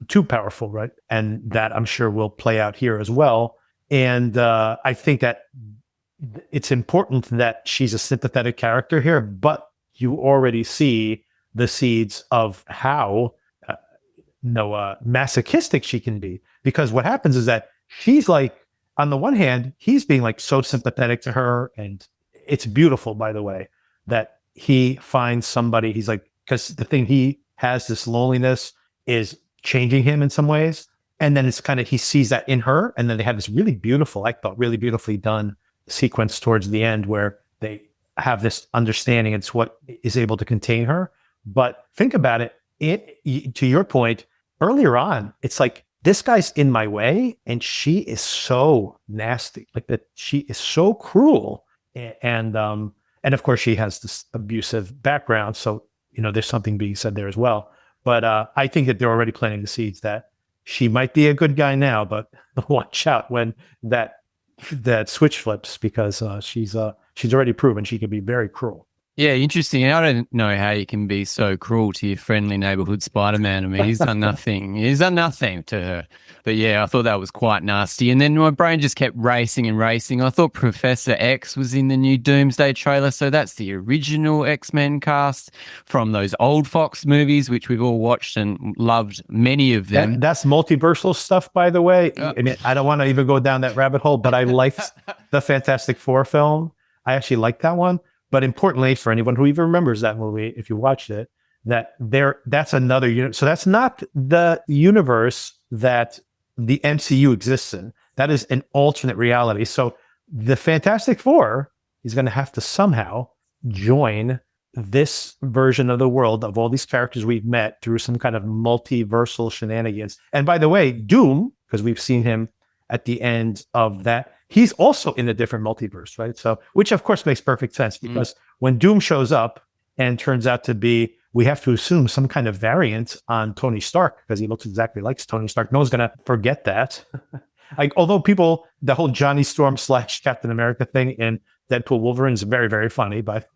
too powerful, right? And that, I'm sure, will play out here as well. And I think that it's important that she's a sympathetic character here, but you already see the seeds of how masochistic she can be. Because what happens is that she's like, on the one hand, he's being like so sympathetic to her, and it's beautiful, by the way, that he finds somebody. He's like, because the thing he has, this loneliness, is changing him in some ways. And then it's kind of, he sees that in her. And then they have this really beautiful, I thought, really beautifully done sequence towards the end where they have this understanding. It's what is able to contain her. But think about it, to your point, earlier on, it's like, this guy's in my way, and she is so nasty, like that. She is so cruel. And of course, she has this abusive background. So, there's something being said there as well. But I think that they're already planting the seeds that she might be a good guy now, but watch out when that switch flips, because she's she's already proven she can be very cruel. Yeah, interesting. I don't know how you can be so cruel to your friendly neighborhood Spider-Man. I mean, he's done nothing. He's done nothing to her. But yeah, I thought that was quite nasty. And then my brain just kept racing and racing. I thought Professor X was in the new Doomsday trailer. So that's the original X-Men cast from those old Fox movies, which we've all watched and loved many of them. That's multiversal stuff, by the way. I mean, I don't want to even go down that rabbit hole, but I liked the Fantastic Four film. I actually liked that one. But importantly, for anyone who even remembers that movie, if you watched it, that's another unit. So that's not the universe that the MCU exists in. That is an alternate reality. So the Fantastic Four is going to have to somehow join this version of the world of all these characters we've met through some kind of multiversal shenanigans. And by the way, Doom, because we've seen him at the end of that, he's also in a different multiverse, right? So, which of course makes perfect sense because when Doom shows up and turns out to be, we have to assume some kind of variant on Tony Stark because he looks exactly like Tony Stark. No one's going to forget that. Like, although the whole Johnny Storm / Captain America thing in Deadpool Wolverine is very, very funny, by the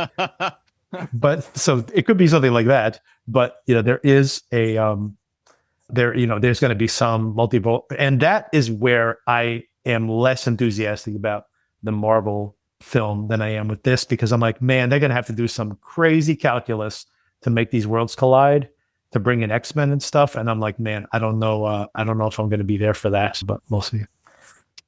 way. But so it could be something like that. But, there is a, there's going to be some multiple, and that is where I am less enthusiastic about the Marvel film than I am with this, because I'm like, man, they're going to have to do some crazy calculus to make these worlds collide, to bring in X-Men and stuff. And I'm like, man, I don't know if I'm going to be there for that, but we'll see.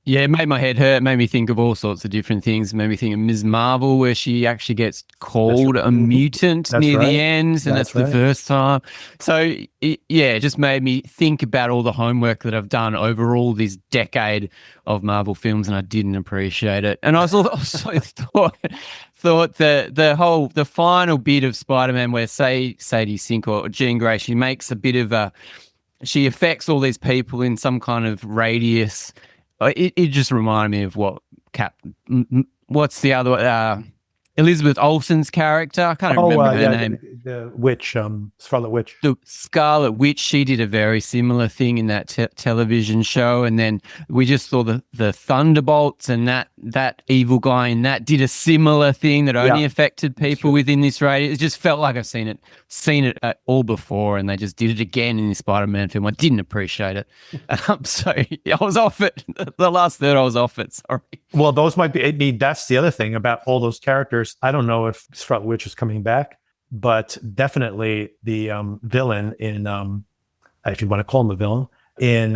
Yeah, it made my head hurt. It made me think of all sorts of different things. It made me think of Ms. Marvel, where she actually gets called a mutant near the end, and that's the first time. So, it just made me think about all the homework that I've done over all this decade of Marvel films, and I didn't appreciate it. And I was also thought the final bit of Spider-Man where Sadie Sink or Jean Grey, she makes a bit of she affects all these people in some kind of radius. It just reminded me of what's the other, Elizabeth Olsen's character. I can't remember her name. The witch, Scarlet Witch. The Scarlet Witch, she did a very similar thing in that television show. And then we just saw the Thunderbolts, and that evil guy in that did a similar thing that only affected people within this radius. It just felt like I've seen it all before, and they just did it again in the Spider-Man film. I didn't appreciate it. So I was off it. The last third, I was off it. Sorry. Well, those might be, that's the other thing about all those characters. I don't know if Scarlet Witch is coming back, but definitely the villain in, if you want to call him a villain, in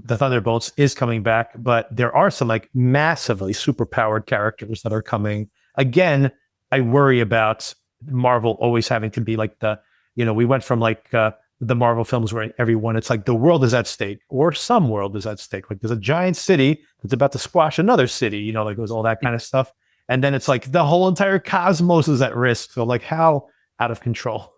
the Thunderbolts is coming back. But there are some like massively superpowered characters that are coming. Again, I worry about Marvel always having to be like we went from like the Marvel films where everyone, it's like the world is at stake, or some world is at stake. Like there's a giant city that's about to squash another city, like it was all that kind of stuff. And then it's like the whole entire cosmos is at risk. So like how out of control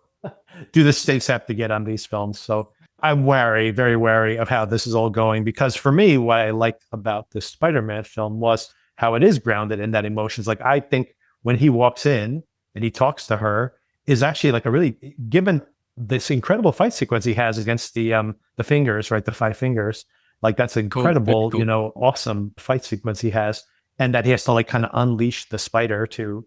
do the stakes have to get on these films? So I'm very wary of how this is all going, because for me, what I liked about this Spider-Man film was how it is grounded in that emotions. Like I think when he walks in and he talks to her is actually like a really, given this incredible fight sequence he has against the fingers, right? The 5 fingers. Like that's incredible, cool. Awesome fight sequence he has. And that he has to like kind of unleash the spider to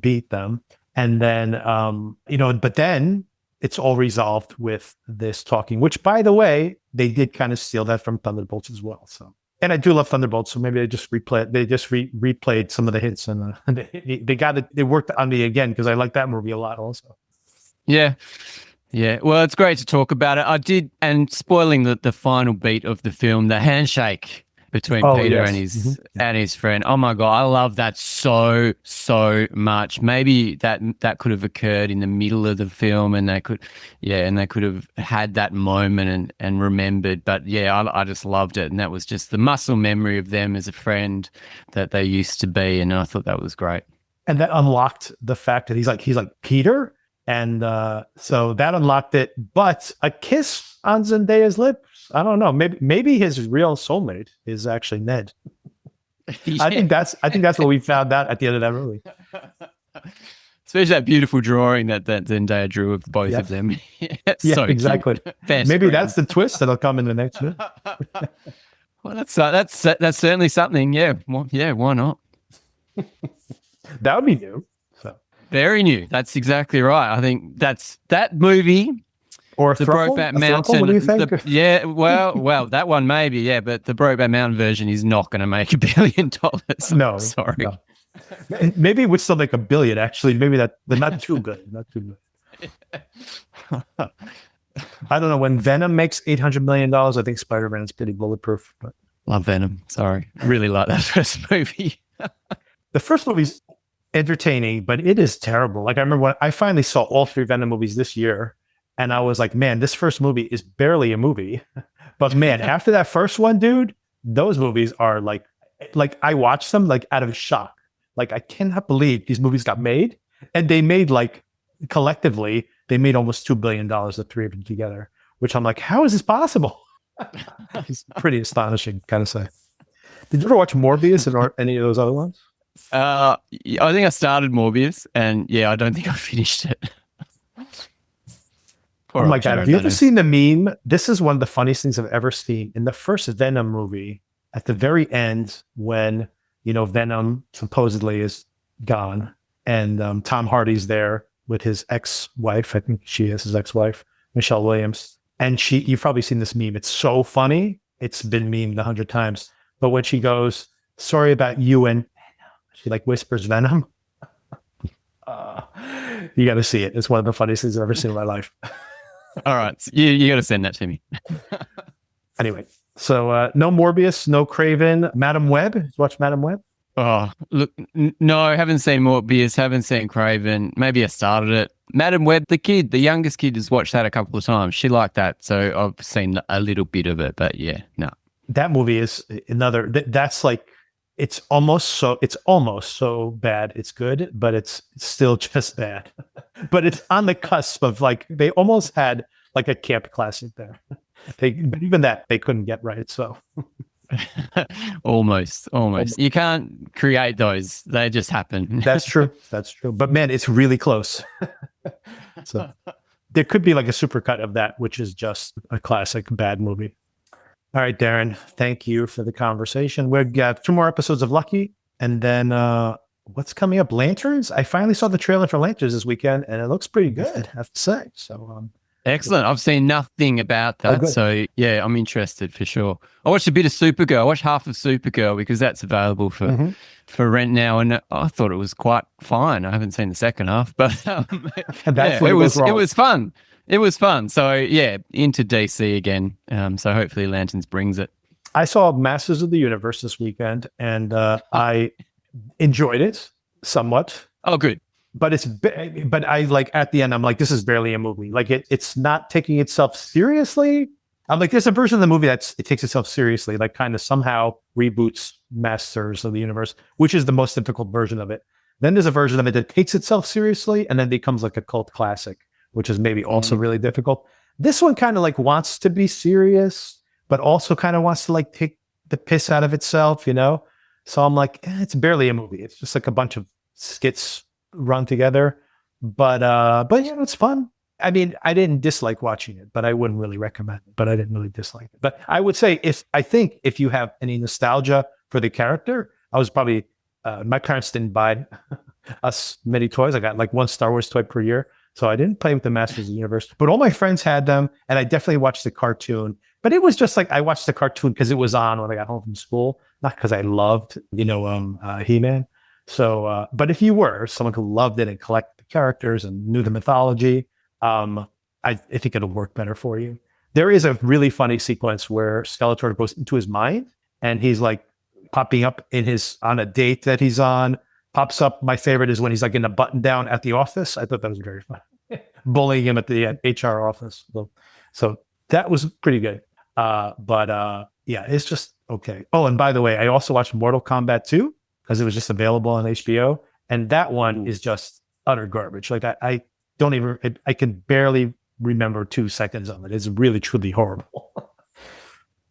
beat them. And then, but then it's all resolved with this talking, which by the way, they did kind of steal that from Thunderbolts as well. So, and I do love Thunderbolts. So maybe they just replayed some of the hits, and they got it. They worked on me again, because I like that movie a lot also. Yeah. Yeah, well, it's great to talk about it. I did, and spoiling the final beat of the film, the handshake between Peter and his friend. Oh my God, I love that so much. Maybe that could have occurred in the middle of the film, and they could have had that moment and remembered. But yeah, I just loved it, and that was just the muscle memory of them as a friend that they used to be, and I thought that was great. And that unlocked the fact that he's like Peter. And so that unlocked it. But a kiss on Zendaya's lips, I don't know. Maybe his real soulmate is actually Ned. Yeah. I think that's what we found out at the end of that movie. Especially that beautiful drawing that Zendaya drew of both of them. So exactly. Maybe that's the twist that'll come in the next movie. Well, that's certainly something. Yeah, why not? That would be new. So Very new. That's exactly right. I think that movie. or The Thruple? Brokeback A Mountain. Thruple, what do you think? Yeah, well, that one maybe, yeah, but the Brokeback Mountain version is not going to make $1 billion. No, sorry. No. Maybe it would still make $1 billion. Actually, maybe but not too good. Not too good. I don't know. When Venom makes $800 million, I think Spider-Man is pretty bulletproof. But Love Venom. Sorry, really like that first movie. the first movie's entertaining, but it is terrible. Like I remember when I finally saw all 3 Venom movies this year, and I was like, man, this first movie is barely a movie. But man, after that first one, dude, those movies are like I watched them like out of shock. Like I cannot believe these movies got made, and they made like collectively they made almost $2 billion, the 3 of them together. Which I'm like, how is this possible? It's pretty astonishing, kind of say. Did you ever watch Morbius or any of those other ones? I think I started Morbius, and yeah, I don't think I finished it. Oh my God. Have you ever seen the meme? This is one of the funniest things I've ever seen. In the first Venom movie, at the very end, when, Venom supposedly is gone and Tom Hardy's there with his ex-wife. I think she is his ex-wife, Michelle Williams. And you've probably seen this meme. It's so funny. It's been memed 100 times. But when she goes, sorry about you and she like whispers Venom. You got to see it. It's one of the funniest things I've ever seen in my life. All right. You got to send that to me. Anyway, so no Morbius, no Craven. Madam Web. Did you watch Madam Web? Oh, look, no, I haven't seen Morbius, haven't seen Craven. Maybe I started it. Madam Web, the youngest kid has watched that a couple of times. She liked that. So I've seen a little bit of it, but yeah, no. That movie is another, that's like, it's almost so bad it's good, but it's still just bad. But it's on the cusp of like, they almost had like a camp classic there. But even that they couldn't get right. So almost. You can't create those. They just happen. That's true. But man, it's really close. So there could be like a supercut of that, which is just a classic bad movie. All right, Darren, thank you for the conversation. We've got 2 more episodes of Lucky, and then what's coming up? Lanterns? I finally saw the trailer for Lanterns this weekend, and it looks pretty good, I have to say. So excellent. I've seen nothing about that, so yeah, I'm interested for sure. I watched a bit of Supergirl. I watched half of Supergirl because that's available for rent now, and I thought it was quite fine. I haven't seen the second half, but it was fun. It was fun. So yeah, into DC again. So hopefully Lanterns brings it. I saw Masters of the Universe this weekend, and I enjoyed it somewhat. Oh, good. But I like at the end, I'm like, this is barely a movie. Like it's not taking itself seriously. I'm like, there's a version of the movie it takes itself seriously, like kind of somehow reboots Masters of the Universe, which is the most difficult version of it. Then there's a version of it that takes itself seriously and then becomes like a cult classic, which is maybe also really difficult. This one kind of like wants to be serious, but also kind of wants to like take the piss out of itself, So I'm like, it's barely a movie. It's just like a bunch of skits run together. But yeah, it's fun. I mean, I didn't dislike watching it, but I wouldn't really recommend it. But I didn't really dislike it. But I would say if you have any nostalgia for the character, I was probably my parents didn't buy us many toys. I got like 1 Star Wars toy per year. So I didn't play with the Masters of the Universe, but all my friends had them, and I definitely watched the cartoon. But it was just like I watched the cartoon because it was on when I got home from school, not because I loved, He-Man. So, but if you were someone who loved it and collected the characters and knew the mythology, I think it'll work better for you. There is a really funny sequence where Skeletor goes into his mind, and he's like popping up on a date that he's on. Pops up. My favorite is when he's like in a button down at the office. I thought that was very fun. Bullying him at the HR office. So that was pretty good. But yeah, it's just okay. Oh, and by the way, I also watched Mortal Kombat 2 because it was just available on HBO. And that one is just utter garbage. Like I can barely remember 2 seconds of it. It's really, truly horrible.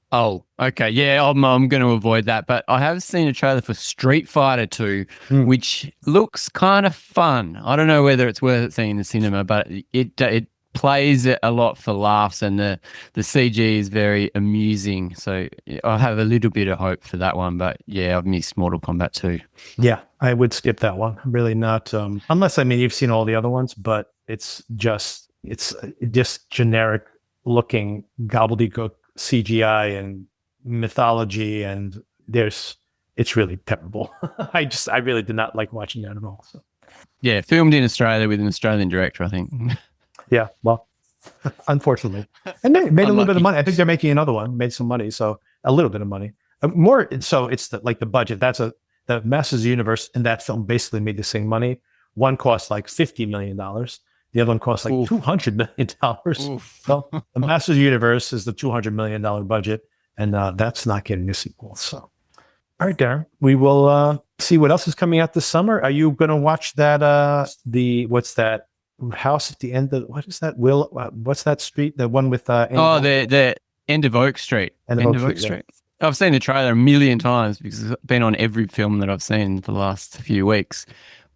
Oh, okay. Yeah, I'm going to avoid that. But I have seen a trailer for Street Fighter 2, which looks kind of fun. I don't know whether it's worth seeing in the cinema, but it plays it a lot for laughs, and the CG is very amusing. So I have a little bit of hope for that one. But yeah, I've missed Mortal Kombat 2. Yeah, I would skip that one. Really not, unless, I mean, you've seen all the other ones, but it's just generic looking gobbledygook CGI and mythology, and it's really terrible. I really did not like watching that at all. So. Yeah, filmed in Australia with an Australian director, I think. Yeah, well, unfortunately. And they made a little bit of money. I think they're making another one, made some money, so a little bit of money. More, so it's the budget. The Masters of the Universe in that film basically made the same money. One cost like $50 million. The other one cost like $200 million. Well, the Masters of the Universe is the $200 million budget, and that's not getting a sequel, so. All right, Darren, we will see what else is coming out this summer. Are you going to watch that, what's that house at the end of, what is that? What's that street? The one with... the End of Oak Street. End of Oak Street. Yeah. I've seen the trailer a million times because it's been on every film that I've seen for the last few weeks.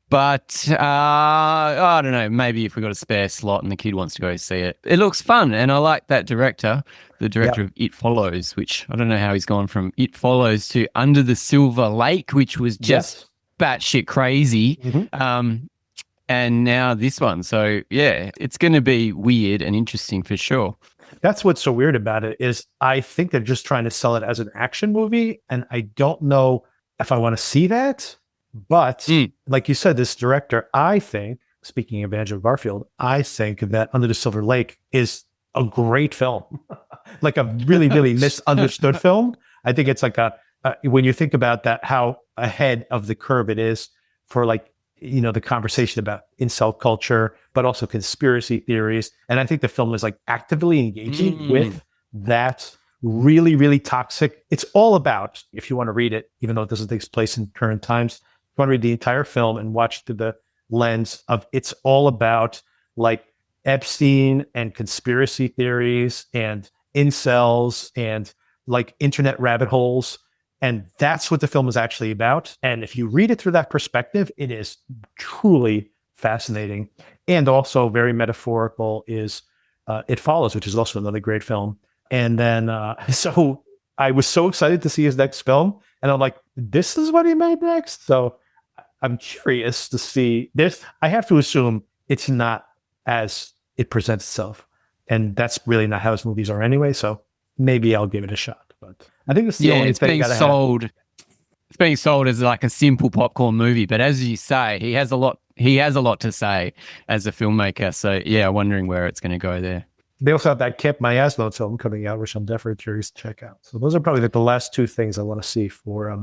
But I don't know, maybe if we got a spare slot and the kid wants to go see it. It looks fun, and I like that director, the director of It Follows, which I don't know how he's gone from It Follows to Under the Silver Lake, which was just batshit crazy. Mm-hmm. And now this one. So yeah, it's going to be weird and interesting for sure. That's what's so weird about it is I think they're just trying to sell it as an action movie, and I don't know if I want to see that. But like you said, this director, I think, speaking of Andrew Garfield, I think that Under the Silver Lake is a great film, like a really, really misunderstood film. I think it's like when you think about that, how ahead of the curve it is for the conversation about incel culture, but also conspiracy theories. And I think the film is like actively engaging with that really, really toxic. It's all about, if you want to read it, even though it doesn't take place in current times, you want to read the entire film and watch through the lens of it's all about like Epstein and conspiracy theories and incels and like internet rabbit holes. And that's what the film is actually about. And if you read it through that perspective, it is truly fascinating. And also very metaphorical is It Follows, which is also another great film. And then, so I was so excited to see his next film. And I'm like, this is what he made next? So I'm curious to see this. I have to assume it's not as it presents itself. And that's really not how his movies are anyway. So maybe I'll give it a shot. But I think it's the only thing being sold. It's being sold as like a simple popcorn movie. But as you say, he has a lot to say as a filmmaker. So yeah, wondering where it's going to go there. They also have that Camp Miasma film coming out, which I'm definitely curious to check out. So those are probably like the last two things I want to see for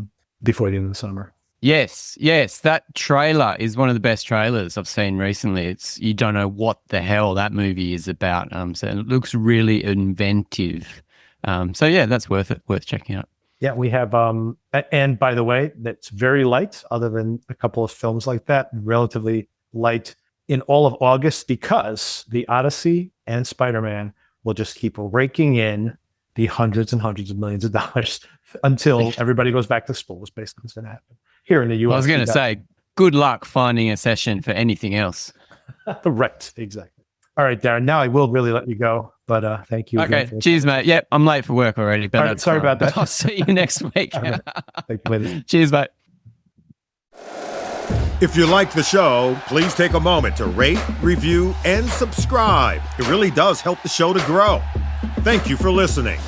before the end of the summer. Yes, that trailer is one of the best trailers I've seen recently. You don't know what the hell that movie is about. So it looks really inventive. So yeah, that's worth checking out. Yeah, we have, and by the way, that's very light, other than a couple of films like that, relatively light in all of August, because The Odyssey and Spider-Man will just keep raking in the hundreds and hundreds of millions of dollars until everybody goes back to school. Is basically what's going to happen here in the U.S. I was going to say, good luck finding a session for anything else. Right, exactly. All right, Darren, now I will really let you go, but thank you. Okay, cheers, mate. Yep, I'm late for work already, but right, sorry about that. I'll see you next week. Right. Thank you later. Cheers, mate. If you like the show, please take a moment to rate, review, and subscribe. It really does help the show to grow. Thank you for listening.